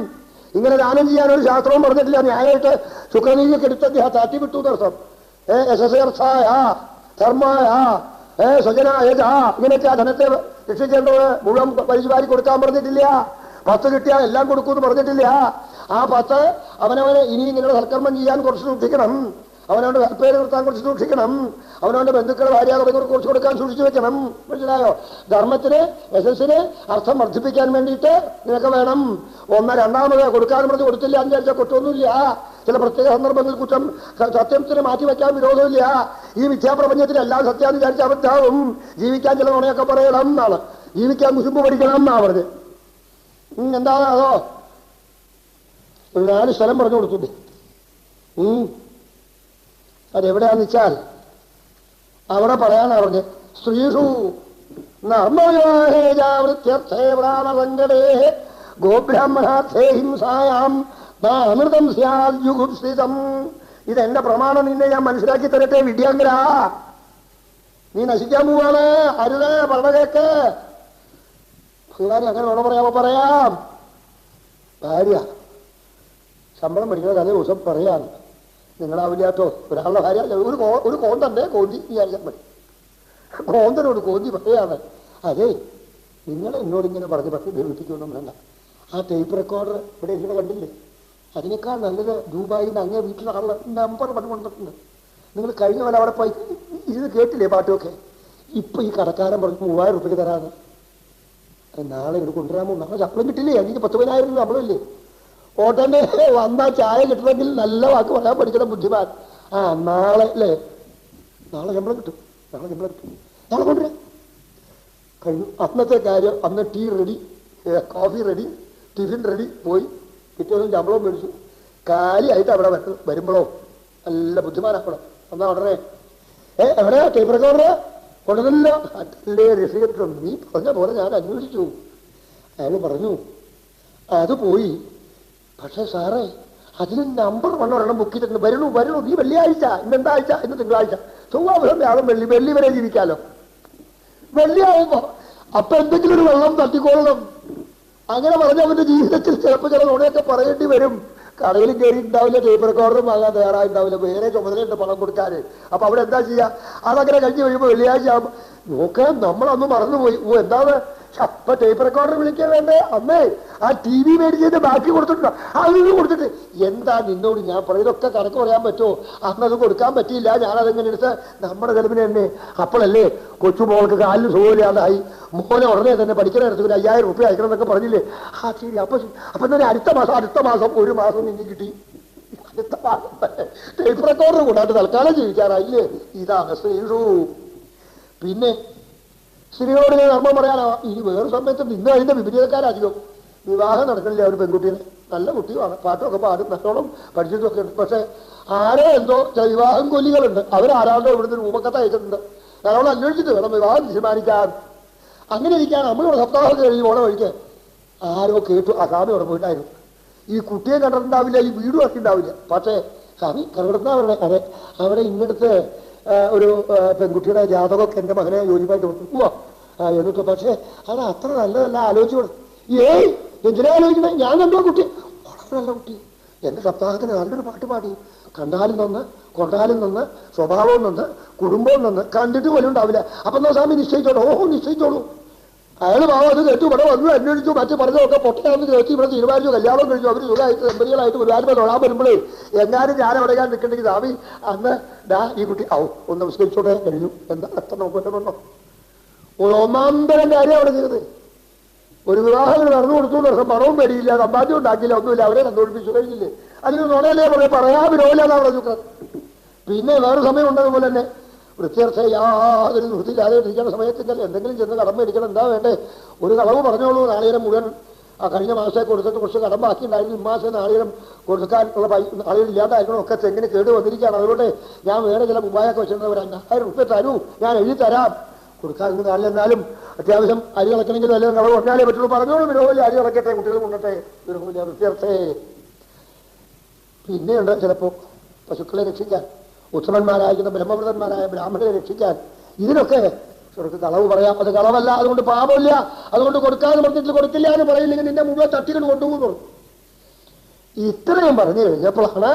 ഇങ്ങനെ ദാനം ചെയ്യാനൊരു ശാസ്ത്രവും പറഞ്ഞിട്ടില്ല. ന്യായമായിട്ട് ശുക്രനീതിയൊക്കെ എടുത്ത് അദ്ദേഹം തട്ടിവിട്ടു ദർശം. യശസ്യർത്ഥായ ധർമായ സ്വജനായ ഇങ്ങനെയൊക്കെ ആ ധനത്തെ രക്ഷിക്കേണ്ടത് മുഴുവൻ പരിശുവാരി കൊടുക്കാൻ പറഞ്ഞിട്ടില്ല. 10 കിട്ടിയാൽ എല്ലാം കൊടുക്കൂന്ന് പറഞ്ഞിട്ടില്ല. ആ 10 അവനവനെ ഇനി ഇങ്ങനെയുള്ള സൽക്കർമ്മം ചെയ്യാൻ കുറച്ച് സൂക്ഷിക്കണം. അവനവന്റെ പേര് നിർത്താൻ കുറച്ച് സൂക്ഷിക്കണം. അവനവന്റെ ബന്ധുക്കളെ ഭാര്യാകൾക്ക് കുറച്ച് കൊടുക്കാൻ സൂക്ഷിച്ചു വെക്കണം. മനസ്സിലായോ? ധർമ്മത്തിന് യശസ്സിന് അർത്ഥം വർദ്ധിപ്പിക്കാൻ വേണ്ടിയിട്ട് നിനക്ക് വേണം. 1 2 കൊടുക്കാൻ പറഞ്ഞ് കൊടുത്തില്ല എന്ന് വിചാരിച്ചാൽ കൊട്ടൊന്നുമില്ല. ചില പ്രത്യേക സന്ദർഭങ്ങളിൽ കുറ്റം സത്യത്തിന് മാറ്റിവെക്കാൻ വിരോധമില്ല. ഈ മിഥ്യാപ്രപഞ്ചത്തിലെല്ലാം സത്യാന്ന് വിചാരിച്ച അബദ്ധാവും. ജീവിക്കാൻ ചില നുണയൊക്കെ പറയണം എന്നാണ്, ജീവിക്കാൻ കുശുമ്പ് പഠിക്കണം എന്നാ പറഞ്ഞത്. എന്താണ് അതോ ഒരു 4 സ്ഥലം പറഞ്ഞു കൊടുത്തിട്ട് അതെവിടെയാന്ന് വെച്ചാൽ അവിടെ പറയാനാ പറഞ്ഞത്. സ്ത്രീഷു നർമ്മവ്യവഹേജാവൃത്യർത്ഥേ ഗോബ്രാഹ്മണാർത്ഥേ ഹിംസായാം അമൃതം സ്യാദ്യുഗുപ്സിതം. ഇതെന്റെ പ്രമാണം, നിന്നെ ഞാൻ മനസ്സിലാക്കി തരട്ടെ വിദ്യാങ്കരാ. നീ നശിക്കാൻ പോവാണ്, അരുത് പറഞ്ഞേക്ക്. പിള്ളേർ അങ്ങനെ നുണ പറയാമോ? പറയാം. ഭാര്യ ശമ്പളം പഠിക്കുന്ന തലേ ദിവസം പറയാം, നിങ്ങളാവില്ലാട്ടോ ഒരാളുടെ ഭാര്യ ഒരു കോന്തന്റെ കോന്തി വിചാരിച്ചാൽ മതി. കോന്തനോട് കോന്തി പറയാണ്, അതെ നിങ്ങൾ എന്നോടിങ്ങനെ പറഞ്ഞ് വീട്ടിക്കൊന്നും വേണ്ട. ആ ടേപ്പ് റെക്കോർഡർ ഇവിടെ ഇങ്ങനെ കണ്ടില്ലേ, അതിനേക്കാൾ നല്ലത് ദുബായിൽ നിന്ന് അങ്ങേ വീട്ടിലെ ആളുടെ നമ്പർ കൊണ്ടിട്ടുണ്ട്. നിങ്ങൾ കഴിഞ്ഞ പോലെ അവിടെ പോയി ഇത് കേട്ടില്ലേ പാട്ടുമൊക്കെ. ഇപ്പൊ ഈ കടക്കാരൻ പറഞ്ഞ് 3000 രൂപയ്ക്ക് തരാണ്. നാളെ ഇവിടെ കൊണ്ടുവരാമോ? നാളെ ശമ്പളം കിട്ടില്ലേ? എനിക്ക് 10,000 ശമ്പളം ഇല്ലേ? ഓട്ടന്റെ വന്നാൽ ചായ കിട്ടണമെങ്കിൽ നല്ല വാക്ക് പറയാൻ പഠിക്കണം ബുദ്ധിമാൻ. നാളെ അല്ലേ, നാളെ ശമ്പളം കിട്ടും, നാളെ കൊണ്ടുവരാം. കഴിഞ്ഞു അന്നത്തെ കാര്യം. അന്ന് tea ready, coffee ready, tiffin ready. പോയി പിറ്റേ ദിവസം ശമ്പളവും മേടിച്ചു. കാലിയായിട്ട് അവിടെ വരുമ്പോഴോ നല്ല ബുദ്ധിമാനാക്കണം. എന്നാ ഉടനെ എവിടെയാ ടേപ്പ് റെക്കോർഡർ കൊണ്ടുവന്നല്ലോ? അല്ലേ രസികട്ടുണ്ട്. നീ പറഞ്ഞ പോലെ ഞാൻ അന്വേഷിച്ചു. അയാൾ പറഞ്ഞു അത് പോയി, പക്ഷെ സാറേ അതിന് നമ്പർ 1 ഒരെണ്ണം ബുക്ക് ചെയ്തിട്ടുണ്ട്. വരണു നീ വെള്ളിയാഴ്ച, ഇന്നെന്താ ആഴ്ച? ഇന്ന് തിങ്കളാഴ്ച, ചൊവ്വാഴ്ച വ്യാഴം വെള്ളി, വെള്ളി വരെ ജീവിക്കാലോ. വെള്ളിയാവുമ്പോ അപ്പൊ എന്തെങ്കിലും ഒരു വെള്ളം തട്ടിക്കൊള്ളണം. അങ്ങനെ പറഞ്ഞ അവന്റെ ജീവിതത്തിൽ ചിലപ്പോൾ ചില നുണയൊക്കെ പറയേണ്ടി വരും. കടയിലും കയറിയിട്ടുണ്ടാവില്ല, ടേപ്പ് റെക്കോർഡറും വാങ്ങാൻ തയ്യാറായിട്ടുണ്ടാവില്ല, വേറെ ചുമതലയുണ്ട് പണം കൊടുക്കാൻ. അപ്പൊ അവിടെ എന്താ ചെയ്യുക? അതങ്ങനെ കഴിഞ്ഞ് കഴിയുമ്പോൾ വെള്ളിയാഴ്ച ആകുമ്പോൾ നോക്കാൻ നമ്മളന്ന് മറന്നുപോയി. എന്താണ് അപ്പൊ ടേപ്പ് റെക്കോർഡർ വിളിക്കാൻ വേണ്ടേ? അമ്മേ ആ TV മേടിച്ചതിന്റെ ബാക്കി കൊടുത്തിട്ടുണ്ടോ? അതൊന്നും കൊടുത്തിട്ട് എന്താ നിന്നോട് ഞാൻ പറയുന്നതൊക്കെ കണക്ക് പറയാൻ പറ്റുമോ? അന്നത് കൊടുക്കാൻ പറ്റിയില്ല, ഞാനതെങ്ങനെ എടുത്ത് നമ്മുടെ ചെലവിന് തന്നെ. അപ്പോഴല്ലേ കൊച്ചുമോൾക്ക് കാലിന് സുഖമില്ലാതായി. മോനെ ഉടനെ തന്നെ പഠിക്കുന്ന ഇടത്ത് 5000 രൂപ അയക്കണം എന്നൊക്കെ പറഞ്ഞില്ലേ? ശരി. അപ്പൊ തന്നെ അടുത്ത മാസം 1 മാസം നിന്ന് കിട്ടി. അടുത്ത മാസം ടേപ്പ് റെക്കോർഡർ കൂടാണ്ട് തൽക്കാലം ജീവിക്കാറായില്ലേ? ഇതാണ് ശ്രീഷു. പിന്നെ സ്ത്രീയോട് ധർമ്മം പറയാനോ? ഇനി വേറെ സമയത്ത് നിന്ന് അതിന്റെ വിപരീതക്കാരധികം. വിവാഹം നടക്കണില്ല ഒരു പെൺകുട്ടീനെ, നല്ല കുട്ടിയുമാണ്, പാട്ടൊക്കെ പാടും, നല്ലോണം പഠിച്ചിട്ടൊക്കെ ഉണ്ട്. പക്ഷെ ആരോ എന്തോ വിവാഹം കൊല്ലികളുണ്ട്, അവരാരാണ്ടോ ഇവിടുന്ന് രൂപക്കത്ത് അയച്ചിട്ടുണ്ട്. നല്ലോണം അന്വേഷിച്ചിട്ട് വേണം വിവാഹം തീരുമാനിക്കാൻ. അങ്ങനെ ഇരിക്കാൻ നമ്മളിവിടെ സപ്താഹമൊക്കെ കഴിഞ്ഞ് പോണ വഴിക്ക് ആരോ കേട്ടു ആ സ്വാമി അവിടെ പോയിട്ടായിരുന്നു. ഈ കുട്ടിയെ കണ്ടിട്ടുണ്ടാവില്ല, ഈ വീടും ഇറക്കിണ്ടാവില്ല. പക്ഷേ സ്വാമി കണ്ടിരുന്നാ അവരുടെ അതെ അവിടെ ഇന്നടുത്ത് ഒരു പെൺകുട്ടിയുടെ ജാതകമൊക്കെ എൻ്റെ മകനെ യോജിപ്പായിട്ട് കൊടുത്തു. എന്നിട്ട് പക്ഷേ അത് അത്ര നല്ലതല്ല, ആലോചിച്ചു കൊടുത്തു. എന്തിനാ ആലോചിക്കണേ? ഞാൻ കണ്ടോ കുട്ടി വളരെ നല്ല കുട്ടി, എൻ്റെ സപ്താഹത്തിന് നല്ലൊരു പാട്ട് പാടി, കണ്ടാലും നന്ന്, കൊണ്ടാലും നന്ന്, സ്വഭാവവും നന്ന്, കുടുംബവും നന്ന്, കണ്ടിട്ട് പോലും ഉണ്ടാവില്ല. അപ്പൊ എന്നാ സ്വാമി നിശ്ചയിച്ചോളൂ. നിശ്ചയിച്ചോളൂ. അയാൾ പാവം അത് കേട്ടു, ഇവിടെ വന്നു അന്വേഷിച്ചു, മറ്റു പറഞ്ഞതൊക്കെ പൊട്ടയാണെന്ന് കേട്ടി ഇവിടെ തീരുമാനിച്ചു, കല്യാണം കഴിച്ചു. അവർ സുഖമായിട്ട് ദമ്പതികളായിട്ട് ഒരുപാട് തൊഴാൻ വരുമ്പോഴേ എങ്ങാനും ഞാൻ അവിടെ ഞാൻ നിൽക്കണ്ടെങ്കിൽ സ്വാമി അന്ന് ഈ കുട്ടി ഒന്ന് നമസ്കരിച്ചോട്ടെ കഴിഞ്ഞു. എന്താ അത്ര നോക്കണ്ടോ? ഒന്നാന്തരം കാര്യം അവിടെ ചെയ്തത്. ഒരു വിവാഹങ്ങൾ നടന്നു കൊടുത്തു, വർഷം പണവും പേടിയില്ല, സമ്പാദ്യം ഉണ്ടാക്കിയില്ല, ഒന്നുമില്ല, അവരെ കണ്ടുപിടിപ്പിച്ചു കഴിഞ്ഞില്ലേ? അതിന് നുണയല്ലേ പറയാൻ വിരോധമില്ലാതെ അവിടെ ചുക്കാൻ. പിന്നെ വേറെ സമയം ഉണ്ടതുപോലെ തന്നെ വൃത്തിയർത്ഥ യാതൊരു വൃത്തിയില്ലാതെ ഇരിക്കുന്ന സമയത്തെങ്കിൽ എന്തെങ്കിലും ചെന്ന് കടം മേടിക്കണം. എന്താ വേണ്ടേ? ഒരു കളവ് പറഞ്ഞോളൂ. നാളികേരം മുഴുവൻ കഴിഞ്ഞ മാസത്തെ കൊടുത്തിട്ട് കുറച്ച് കടം ബാക്കി ഉണ്ടായിരുന്നു. ഇമാസം നാളികേരം കൊടുക്കാനുള്ള നാളികേരം ഇല്ലാണ്ടായിരിക്കണം. ഒക്കെ തെങ്ങിന് കേട് വന്നിരിക്കുകയാണ്. അതുകൊണ്ട് ഞാൻ വേറെ ചില മുമ്പായൊക്കെ വെച്ചിട്ടുണ്ട്, ഒരു 5000 രൂപ തരൂ, ഞാൻ എഴുതി തരാം. കൊടുക്കാൻ നാളിലെന്നാലും അത്യാവശ്യം അരി കളക്കണമെങ്കിലും അല്ലെങ്കിൽ കളവ് പറഞ്ഞാലേ പറ്റുള്ളൂ. പറഞ്ഞോളൂ വിരോധമില്ല, അരി കളക്കട്ടെ, കുട്ടികൾ കൊണ്ടട്ടെ, വിരോധമില്ല, വൃത്തിയർത്ഥേ. പിന്നെയുണ്ട് ചിലപ്പോൾ പശുക്കളെ രക്ഷിക്കാൻ, ഉത്തമന്മാരായിരിക്കുന്ന ബ്രഹ്മവൃതന്മാരായ ബ്രാഹ്മണരെ രക്ഷിക്കാൻ. ഇതിനൊക്കെ കളവ് പറയാം. അത് കളവല്ല, അതുകൊണ്ട് പാപമില്ല, അതുകൊണ്ട് കൊടുക്കാതെ പറഞ്ഞിട്ട് കൊടുക്കില്ല എന്ന് പറയില്ലെങ്കിൽ നിന്റെ മുഴുവൻ തട്ടികൾ കൊണ്ടുപോകുന്നു. ഇത്രയും പറഞ്ഞു കഴിഞ്ഞപ്പോഴാണ്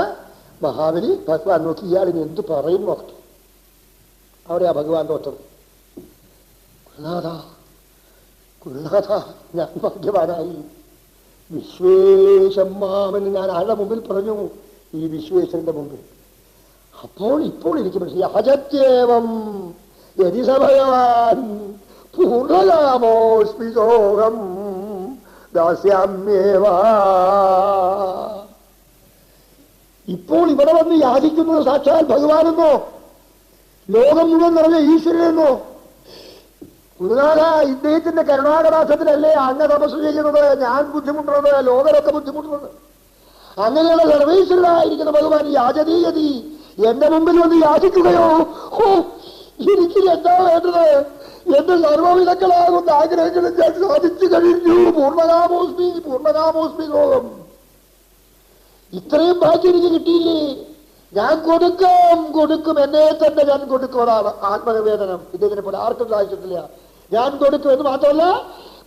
മഹാബലി ഭഗവാൻ നോക്കി ഇയാളിന് എന്ത് പറയും നോക്കി. അവിടെയാ ഭഗവാൻ തോറ്റത്. കുരുനാഥ ഞാൻ ഭാഗ്യവാനായി. വിശ്വേശം മാമെന്ന് ഞാൻ ആളുടെ മുമ്പിൽ പറഞ്ഞു, ഈ വിശ്വേശ്വരന്റെ മുമ്പിൽ. ഇപ്പോൾ എനിക്ക് മനസ്സിലായി, അജത്യേവം യതിസ ഭഗവാൻ പൂർണ്ണലാമോസ്മിസോഹം ദാസ്യാമ്യേവ. ഇപ്പോൾ ഇവിടെ വന്ന് യാചിക്കുന്നത് സാക്ഷാൽ ഭഗവാനെന്നോ ലോകം മുഴുവൻ നിറഞ്ഞ ഈശ്വരനെന്നോ? ഗുരുനാഥ, ഇദ്ദേഹത്തിന്റെ കരുണാകടാക്ഷത്തിലല്ലേ അങ്ങ് തപസ് ചെയ്യുന്നത്, ഞാൻ ബുദ്ധിമുട്ടുന്നത്, ലോകരൊക്കെ ബുദ്ധിമുട്ടുന്നത്? അങ്ങനെയുള്ള സർവീശ്വരനായിരിക്കുന്ന ഭഗവാൻ യാചനീയതി എന്റെ മുമ്പിൽ വന്ന് യാചിക്കുകയോ? ഓ, എനിക്ക് എന്താ വേണ്ടത്? എന്റെ സർവവിധക്കളാകുന്ന ആഗ്രഹങ്ങളും ഞാൻ സാധിച്ചു കഴിഞ്ഞു. പൂർണ്ണകാമോസ്മി, പൂർണ്ണകാമോസ്മി ലോകം. ഇത്രയും ബാക്കി എനിക്ക് കിട്ടിയില്ലേ? ഞാൻ കൊടുക്കും, എന്നെ തന്നെ ഞാൻ കൊടുക്കും. അതാണ് ആത്മനിവേദനം. ഇദ്ദേഹത്തിനെ പോലെ ആർക്കും സാധിച്ചിട്ടില്ല. ഞാൻ കൊടുക്കും എന്ന് മാത്രമല്ല,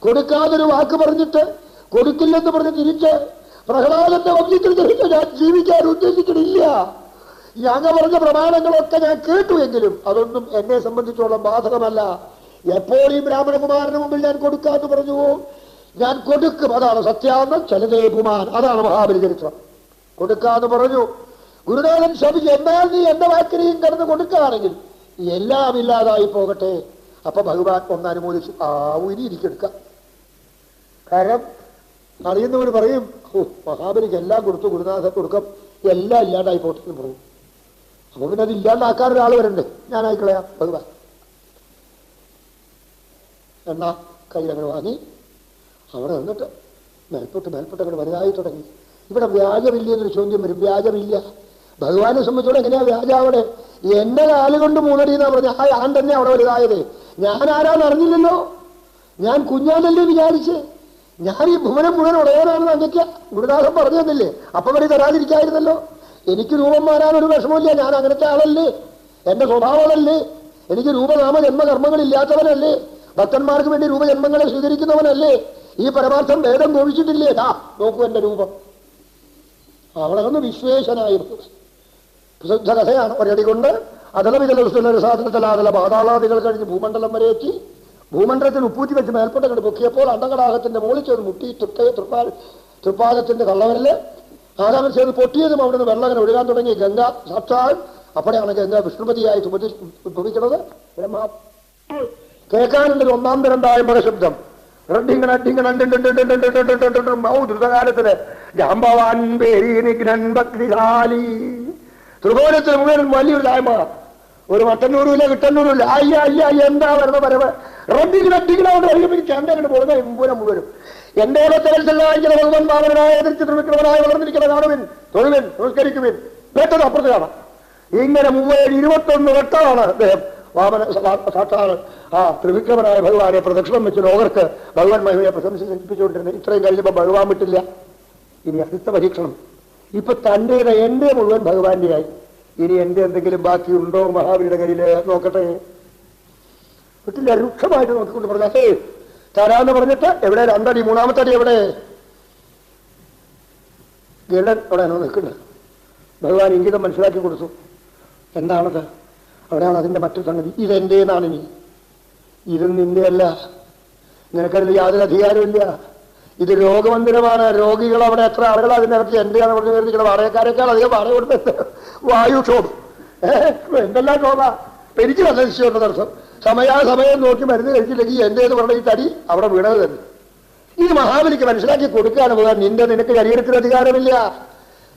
കൊടുക്കാതൊരു വാക്ക് പറഞ്ഞിട്ട്, കൊടുക്കില്ലെന്ന് പറഞ്ഞ് തിരിച്ച് പ്രഹ്ലാദന്റെ വംശത്തിൽ തിരിച്ച് ഞാൻ ജീവിക്കാൻ ഉദ്ദേശിക്കുന്നില്ല. അങ്ങ് പറഞ്ഞ പ്രമാണങ്ങളൊക്കെ ഞാൻ കേട്ടുവെങ്കിലും അതൊന്നും എന്നെ സംബന്ധിച്ചോളം ബാധകമല്ല. എപ്പോൾ ഈ ബ്രാഹ്മണകുമാരന് മുമ്പിൽ ഞാൻ കൊടുക്കാന്ന് പറഞ്ഞു, ഞാൻ കൊടുക്കും. അതാണ് സത്യാന്തം. ചലതേ പുമാൻ. അതാണ് മഹാബലി ചരിത്രം. കൊടുക്കാന്ന് പറഞ്ഞു. ഗുരുനാഥൻ ശപിച്ചു, എന്നാൽ നീ എന്റെ വാക്കിനെയും കടന്ന് കൊടുക്കുകയാണെങ്കിൽ എല്ലാം ഇല്ലാതായി പോകട്ടെ. അപ്പൊ ഭഗവാൻ ഒന്ന് അനുമോദിച്ചു. ഇനി എനിക്കെടുക്കാം. കാരണം അറിയുന്നവർ പറയും, മഹാബലിക്ക് എല്ലാം കൊടുത്തു, ഗുരുനാഥൻ കൊടുക്കാം, എല്ലാം ഇല്ലാണ്ടായി പോട്ടെ എന്ന് പറയും. അപ്പൊ പിന്നെ അത് ഇല്ലാണ്ടാക്കാൻ ഒരാൾ വരണ്ടേ? ഞാനായിക്കളയാം ഭഗവാൻ. എന്നാ കയ്യിലങ്ങനെ വാങ്ങി അവിടെ നിന്നിട്ട് മേൽപോട്ട് അങ്ങനെ വലുതായി തുടങ്ങി. ഇവിടെ വ്യാജമില്ല എന്നൊരു ചോദ്യം വരും. വ്യാജമില്ല. ഭഗവാനെ സംബന്ധിച്ചോടെ എങ്ങനെയാ വ്യാജം? അവിടെ എന്റെ കാലുകൊണ്ട് മൂന്നടി എന്നാ പറഞ്ഞ ഞാൻ തന്നെ അവിടെ വലുതായത്. ഞാൻ ആരാന്ന് അറിഞ്ഞില്ലല്ലോ. ഞാൻ കുഞ്ഞാനല്ലേ വിചാരിച്ച്. ഞാൻ ഈ ഭുവനം മുഴുവൻ ഉടയനാണെന്ന് അങ്ങക്ക് ഗുരുനാഥൻ പറഞ്ഞു തന്നില്ലേ? അപ്പം വരെ തരാതിരിക്കായിരുന്നല്ലോ. എനിക്ക് രൂപം മാറാനൊരു വിഷമമില്ല. ഞാൻ അങ്ങനത്തെ ആളല്ലേ. എന്റെ സ്വഭാവമല്ലേ. എനിക്ക് രൂപനാമ ജന്മകർമ്മങ്ങളില്ലാത്തവനല്ലേ. ഭക്തന്മാർക്ക് വേണ്ടി രൂപജന്മങ്ങളെ സ്വീകരിക്കുന്നവനല്ലേ. ഈ പരമാർത്ഥം വേദം ഘോഷിച്ചിട്ടില്ലേ? നോക്കൂ എന്റെ രൂപം. അവിടെ നിന്ന് വിശ്വേശനായി പ്രസിദ്ധ കഥയാണ്. ഒരടി കൊണ്ട് സാധനത്തിലാതല പാതാളാദികൾ കഴിഞ്ഞ് ഭൂമണ്ഡലം വരെ എത്തി. ഭൂമണ്ഡലത്തിൽ ഉപ്പൂറ്റി വെച്ച് മേൽപ്പോട്ട് കണ്ട് പൊക്കിയപ്പോൾ അണ്ടകടാഹത്തിന്റെ മുകളിൽ ചേർന്ന് മുട്ടി തൃപ്പാദത്തിന്റെ കള്ളവരല് ആകാമം ചേർന്ന് പൊട്ടിയതും അവിടുന്ന് വെള്ളം അങ്ങനെ ഒഴുകാൻ തുടങ്ങി. ഗംഗ സാക്ഷാൽ അപ്പോഴാണ് ഗംഗ വിഷ്ണുപതിയായി ഉദ്ഭവിക്കുന്നത്. ബ്രഹ്മാ കേൾക്കാനുണ്ട് ഒന്നാം തരം താഴ്മക ശബ്ദം. ദ്രുതകാലത്തില് ജാമ്പവാൻ ഭക്തിശാലി. ത്രികോണത്തിന് മുഴുവൻ വലിയൊരു താഴ്മ. ഒരു മട്ടന്നൂരുമില്ല കിട്ടന്നൂരുമില്ല. എന്താ വരുന്ന പരവ് റബ്ബിങ്ങനെ ചണ്ടങ്ങോട്ട് പോകുന്ന മുമ്പൂരം മുഴുവനും. എന്റെ ഭക്തവത്സലായിരിക്കുന്ന ഭഗവൻ മാമനായ എതിർച്ച് ത്രിവിക്രമനായി വളർന്നിരിക്കുന്ന കാണുവിൻ, തൊഴുവിൻ, നമസ്കരിക്കുവിൻ. വേട്ടത് അപ്പുറത്ത് കാണാം. ഇങ്ങനെ 21 വട്ടമാണ് അദ്ദേഹം വാമന സാക്ഷാൽ ത്രിവിക്രമനായ ഭഗവാനെ പ്രദക്ഷിണം വെച്ച് ലോകർക്ക് ഭഗവാൻ മഹിമയെ പ്രശംസിച്ചുകൊണ്ടിരുന്നത്. ഇത്രയും കഴിഞ്ഞപ്പോൾ ഭഗവാൻ വിട്ടില്ല. ഇനി അടുത്ത പരീക്ഷണം. ഇപ്പൊ തന്റേത് എന്റെ മുഴുവൻ ഭഗവാന്റെ ആയി. ഇനി എന്റെ എന്തെങ്കിലും ബാക്കിയുണ്ടോ മഹാബലിയുടെ കയ്യില്? നോക്കട്ടെ. വിട്ടില്ല. രൂക്ഷമായിട്ട് നോക്കിക്കൊണ്ട് പറഞ്ഞേ തരാന്ന് പറഞ്ഞിട്ട് എവിടെ 2 അടി, 3ാമത്തെ അടി എവിടെ? ഗരുഡൻ അവിടെയാണോ നിൽക്കുന്നത്? ഭഗവാൻ ഇംഗിതം മനസ്സിലാക്കി കൊടുത്തു. എന്താണത്? അവിടെയാണ് അതിന്റെ മറ്റൊരു സംഗതി. ഇതെന്റേന്നാണ്. ഇനി ഇത് നിന്റെ അല്ല. നിനക്കതിൽ യാതൊരു അധികാരമില്ല. ഇത് രോഗമന്ദിരമാണ്. രോഗികൾ അവിടെ എത്ര ആളുകൾ അതിനകത്ത് എന്റെയാണ് പറഞ്ഞു കരുതിക്കണം. വാടകക്കാരേക്കാൾ അധികം വാടക കൊടുത്ത് വായുക്ഷോഭം എന്തെല്ലാം ക്ഷോഭ. എനിക്ക് നല്ല നിശ്ചയമുണ്ട് അർത്ഥം. സമയം നോക്കി മരുന്ന് കഴിച്ചില്ലെങ്കിൽ എന്റേത് പറഞ്ഞ ഈ തടി അവിടെ വീണത് തന്നെ. ഈ മഹാബലിക്ക് മനസ്സിലാക്കി കൊടുക്കുകയാണ് പോകാൻ. നിനക്ക് ശരീരത്തിന് അധികാരമില്ല.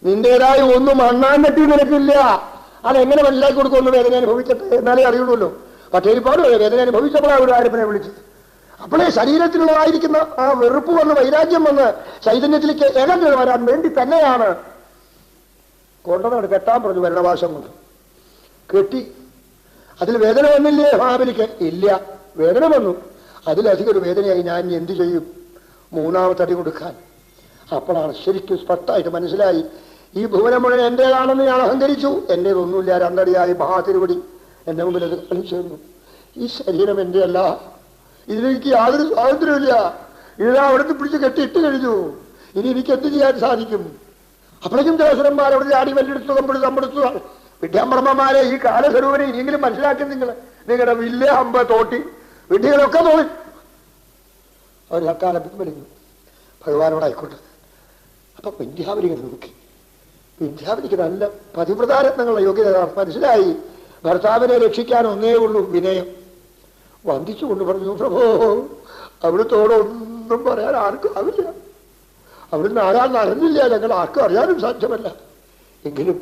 നിന്റേതായ ഒന്നും അണ്ണാൻ പറ്റി നിനക്കില്ല. അതെങ്ങനെ മനസ്സിലാക്കി കൊടുക്കുമെന്ന് വേദന അനുഭവിച്ചിട്ട് എന്നാലേ അറിയുള്ളൂ. പക്ഷേ ഒരുപാട് വേദന അനുഭവിച്ചപ്പോഴാണ് ഒരു ആരപ്പനെ വിളിച്ചത്. അപ്പോഴേ ശരീരത്തിലുള്ളതായിരിക്കുന്ന ആ വെറുപ്പ് വന്ന് വൈരാഗ്യം വന്ന് ചൈതന്യത്തിലേക്ക് ഇഴഞ്ഞു വരാൻ വേണ്ടി തന്നെയാണ് കൊണ്ടതാണ്. കെട്ടാൻ പറഞ്ഞു വരണവാശം കൊണ്ട് കെട്ടി. അതിൽ വേദന വന്നില്ലേ മഹാബലിക്ക്? ഇല്ല. വേദന വന്നു. അതിലധികം ഒരു വേദനയായി. ഞാൻ എന്തു ചെയ്യും 3ാമത്തെ അടി കൊടുക്കാൻ? അപ്പോഴാണ് ശരിക്കും സ്പഷ്ടമായിട്ട് മനസ്സിലായി. ഈ ഭുവനം മുഴുവൻ എന്റേതാണെന്ന് ഞാൻ അഹങ്കരിച്ചു. എന്റേതൊന്നുമില്ല. 2 അടിയായി മഹാതിരുവടി എന്റെ മുമ്പിൽ അത് കളിച്ചു തന്നു. ഈ ശരീരം എന്റെ അല്ല. ഇതിലെനിക്ക് യാതൊരു സ്വാതന്ത്ര്യമില്ല. ഇതാ അവിടുത്തെ പിടിച്ച് കെട്ടിയിട്ട് കഴിഞ്ഞു. ഇനി എനിക്ക് എന്ത് ചെയ്യാൻ സാധിക്കും? അപ്പോഴേക്കും ദേവസ്വരന്മാർ അവിടെ ചാടി വല്ലെടുത്തു തമ്പെടുത്തു. വിദ്യാബ്രഹ്മമാരെ ഈ കാലസ്വരൂപനെ ഇനിയെങ്കിലും മനസ്സിലാക്കി. നിങ്ങളുടെ വില്ല് അമ്പ തോട്ടി വിഡ്ഢികളൊക്കെ തോന്നി അവർ തൽക്കാലം പിൻവലിഞ്ഞു. ഭഗവാനോടായിക്കോട്ടെ. അപ്പൊ വിദ്യാവലികൾ നോക്കി. വിദ്യാവലിക്ക് നല്ല പതിവ്രതാരത്നങ്ങളുടെ യോഗ്യത മനസ്സിലായി. ഭർത്താവിനെ രക്ഷിക്കാൻ ഒന്നേ ഉള്ളൂ, വിനയം. വന്ദിച്ചുകൊണ്ട് പറഞ്ഞു, പ്രഭോ അവിടുത്തോടൊന്നും പറയാൻ ആർക്കും ആവില്ല. അവിടുന്ന് ആരാന്ന് അറിഞ്ഞില്ല. ഞങ്ങൾ ആർക്കും അറിയാനും സാധ്യമല്ല. എങ്കിലും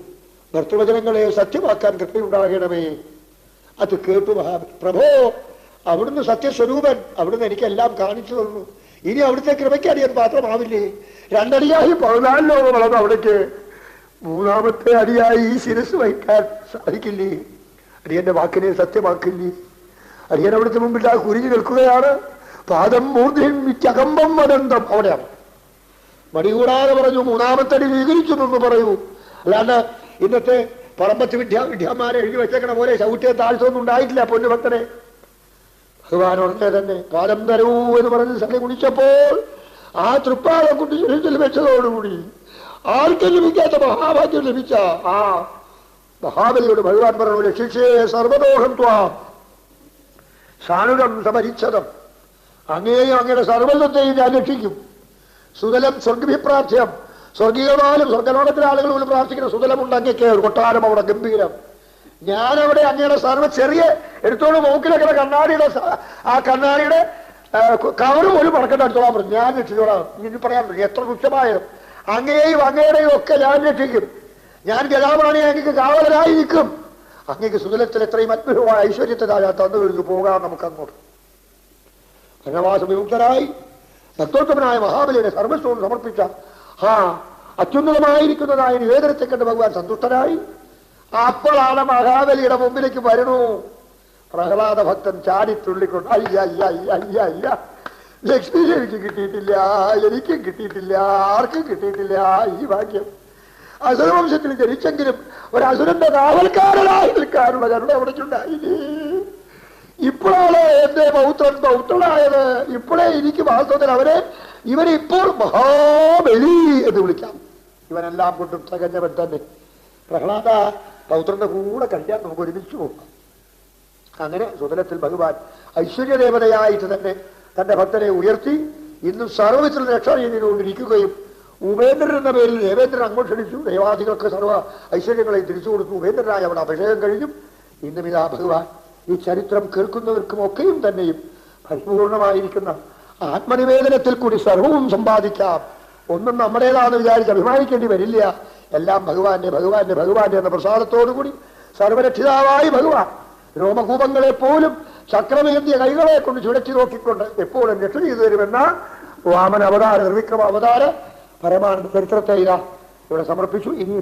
നിർത്തവചനങ്ങളെ സത്യമാക്കാൻ കൃപയുണ്ടാകണമേ. അത് കേട്ടു മഹാബലി. പ്രഭോ, അവിടുന്ന് സത്യസ്വരൂപൻ, അവിടുന്ന് എനിക്കെല്ലാം കാണിച്ചു തന്നു. ഇനി അവിടുത്തെ കൃപയ്ക്ക് അടിയൻ പാത്രമാവില്ലേ? 2 അടിയായി 14 ലോകം വളർന്നു അവിടേക്ക് 3ാമത്തെ അടിയായി ഈ ശിരസ് വഹിക്കാൻ സാധിക്കില്ലേ? അടിയന്റെ വാക്കിനെ സത്യമാക്കില്ലേ? അടിയൻ അവിടുത്തെ മുമ്പിൽ ആ കുരിഞ്ഞു നിൽക്കുകയാണ്. പാദം മൂർത്തിക്കകമ്പം വനന്തം. അവിടെയാണ് മടികൂടാതെ പറഞ്ഞു 3ാമത്തെ അടി സ്വീകരിച്ചു എന്ന് പറയൂ. അല്ലാണ്ട് ഇന്നത്തെ പറമ്പത്ത് വിദ്യാമാരെ എഴുതി വെച്ചേക്കണ പോലെ ചവിട്ടിയെ താഴ്ചയൊന്നും ഉണ്ടായിട്ടില്ല പൊന്നുഭക്തനെ. ഭഗവാൻ ഉടനെ തന്നെ പാദം തരൂ എന്ന് പറഞ്ഞ് സഭ കുടിച്ചപ്പോൾ ആ തൃപ്പാദം കുട്ടി ശരീരത്തിൽ വെച്ചതോടുകൂടി ആർക്കും ലഭിക്കാത്ത മഹാഭാഗ്യം ലഭിച്ച ആ മഹാബലിയോട് ഭഗവാൻ പറഞ്ഞു, രക്ഷിച്ചേ സർവദോഷം ത്വാം സാനുരം സമരിച്ചതം. അങ്ങേയും അങ്ങയുടെ സർവ്വത്തെയും ഞാൻ രക്ഷിക്കും. സുതലം സ്വർഗഭിപ്രാർത്ഥ്യം, സ്വർഗീയമാലും സ്വർഗലോകത്തിലെ ആളുകൾ പോലും പ്രാർത്ഥിക്കുന്ന സുതലമുണ്ട് അങ്ങേക്ക്. ഒരു കൊട്ടാരം അവിടെ ഗംഭീരം. ഞാനവിടെ അങ്ങയുടെ സർവ്വ ചെറിയ എടുത്തോണ്ട് മൂക്കിലൊക്കെ കണ്ണാടിയുടെ ആ കണ്ണാടിയുടെ കവറ് പോലും പടക്കേണ്ട എടുത്തോളാൻ പറഞ്ഞു. ഞാൻ രക്ഷിച്ചോളാം. ഇനി പറയാൻ പറ്റും എത്ര തുച്ഛമായാലും അങ്ങയെയും അങ്ങയുടെയും ഒക്കെ ഞാൻ രക്ഷിക്കും. ഞാൻ ഗതാപാണി അങ്ങക്ക് കാവലരായി നിൽക്കും. അങ്ങക്ക് സുതലത്തിൽ എത്രയും അത്ഭുതമായ ഐശ്വര്യത്തെ തന്നു കഴിഞ്ഞു പോകാം നമുക്ക് അങ്ങോട്ട്. വനവാസ വിമുക്തരായി ഭക്തോത്തമനായ മഹാബലിയുടെ സർവസ്വവും സമർപ്പിച്ച ആ അത്യുന്നതമായിരിക്കുന്നതായ നിവേദനത്തെ കണ്ട് ഭഗവാൻ സന്തുഷ്ടനായി. അപ്പോഴാണ് മഹാബലിയുടെ മുമ്പിലേക്ക് വരണു പ്രഹ്ലാദ ഭക്തൻ ചാടിത്തുള്ളിക്കൊണ്ട്. അയ്യ അയ്യ അയ്യ അയ്യ അയ്യ, ലക്ഷ്മി എനിക്ക് കിട്ടിയിട്ടില്ല, എനിക്കും കിട്ടിയിട്ടില്ല, ആർക്കും കിട്ടിയിട്ടില്ല ഈ ഭാഗ്യം. അസുരവംശത്തിൽ ജനിച്ചെങ്കിലും ഒരു അസുരന്റെ കാവൽക്കാരനായി നിൽക്കാനുള്ള കരുണ എവിടേക്കുണ്ടായില്ലേ? ഇപ്പോഴാണ് എന്റെ പൗത്രനായത്. ഇപ്പോഴേ എനിക്ക് വാസ്തവത്തിൽ ഇവനെ ഇപ്പോൾ മഹാബലി എന്ന് വിളിക്കാം. ഇവനെല്ലാം കൊണ്ടും തികഞ്ഞവൻ തന്നെ. പ്രഹ്ലാദ, പൗത്രന്റെ കൂടെ കഴിയാൻ നമുക്ക് ഒരുമിച്ച് പോകാം. അങ്ങനെ സുതലത്തിൽ ഭഗവാൻ ഐശ്വര്യദേവതയായിട്ട് തന്നെ തന്റെ ഭക്തനെ ഉയർത്തി ഇന്നും സർവ്വത്തിൽ രക്ഷ ചെയ്തുകൊണ്ടിരിക്കുകയും ഉപേന്ദ്രൻ എന്ന പേരിൽ ദേവേന്ദ്രൻ അങ്ങോട്ട് ക്ഷണിച്ചു. ദേവാദികൾക്ക് സർവ്വ ഐശ്വര്യങ്ങളെ തിരിച്ചു കൊടുത്തു. ഉപേന്ദ്രനായി അവിടെ അഭിഷേകം കഴിഞ്ഞു. ഇന്നും ഇതാ ഭഗവാൻ ഈ ചരിത്രം കേൾക്കുന്നവർക്കും ഒക്കെയും തന്നെയും പരിപൂർണമായിരിക്കുന്ന ആത്മനിവേദനത്തിൽ കൂടി സർവവും സമ്പാദിക്കാം. ഒന്നും നമ്മുടേതാണെന്ന് വിചാരിച്ച് അഭിമാനിക്കേണ്ടി വരില്ല. എല്ലാം ഭഗവാന്റെ ഭഗവാന്റെ ഭഗവാന്റെ എന്ന പ്രസാദത്തോടുകൂടി സർവരക്ഷിതാവായി ഭഗവാൻ രോമകൂപങ്ങളെ പോലും ചക്രമേന്തിയ കൈകളെ കൊണ്ട് ചുഴറ്റി നോക്കിക്കൊണ്ട് എപ്പോഴും രക്ഷ ചെയ്തു തരുമെന്ന വാമന അവതാര നിർവിക്രമ അവതാര പരമാനന്ദ ചരിത്രത്തെ ഇതാ ഇവിടെ സമർപ്പിച്ചു. ഇനി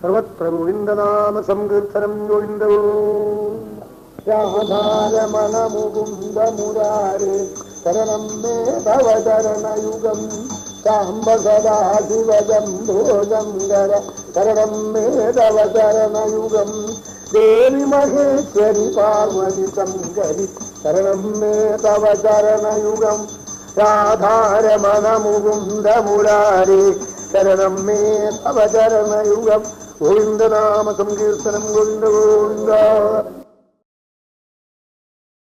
സർവത്ര ഗോവിന്ദനാമ സങ്കീർത്തനം. ഗോവിന്ദോ രാധാരമണ മുകുന്ദ മുരാരേ ശരണം മേ തവ ചരണയുഗം സാംബ സദാശിവജംഭോജംഗര ശരണം മേ തവ ചരണയുഗം ദേവി മഹേശ്വരി പാർവതി ശങ്കരി ശരണം മേ തവ ചരണയുഗം രാധാരമണ മുകുന്ദ മുരാരേ ശരണം മേ തവ ചരണയുഗം. ഗോവിന്ദനാമ സങ്കീർത്തനം. ഗോവിന്ദ ഗോവിന്ദ.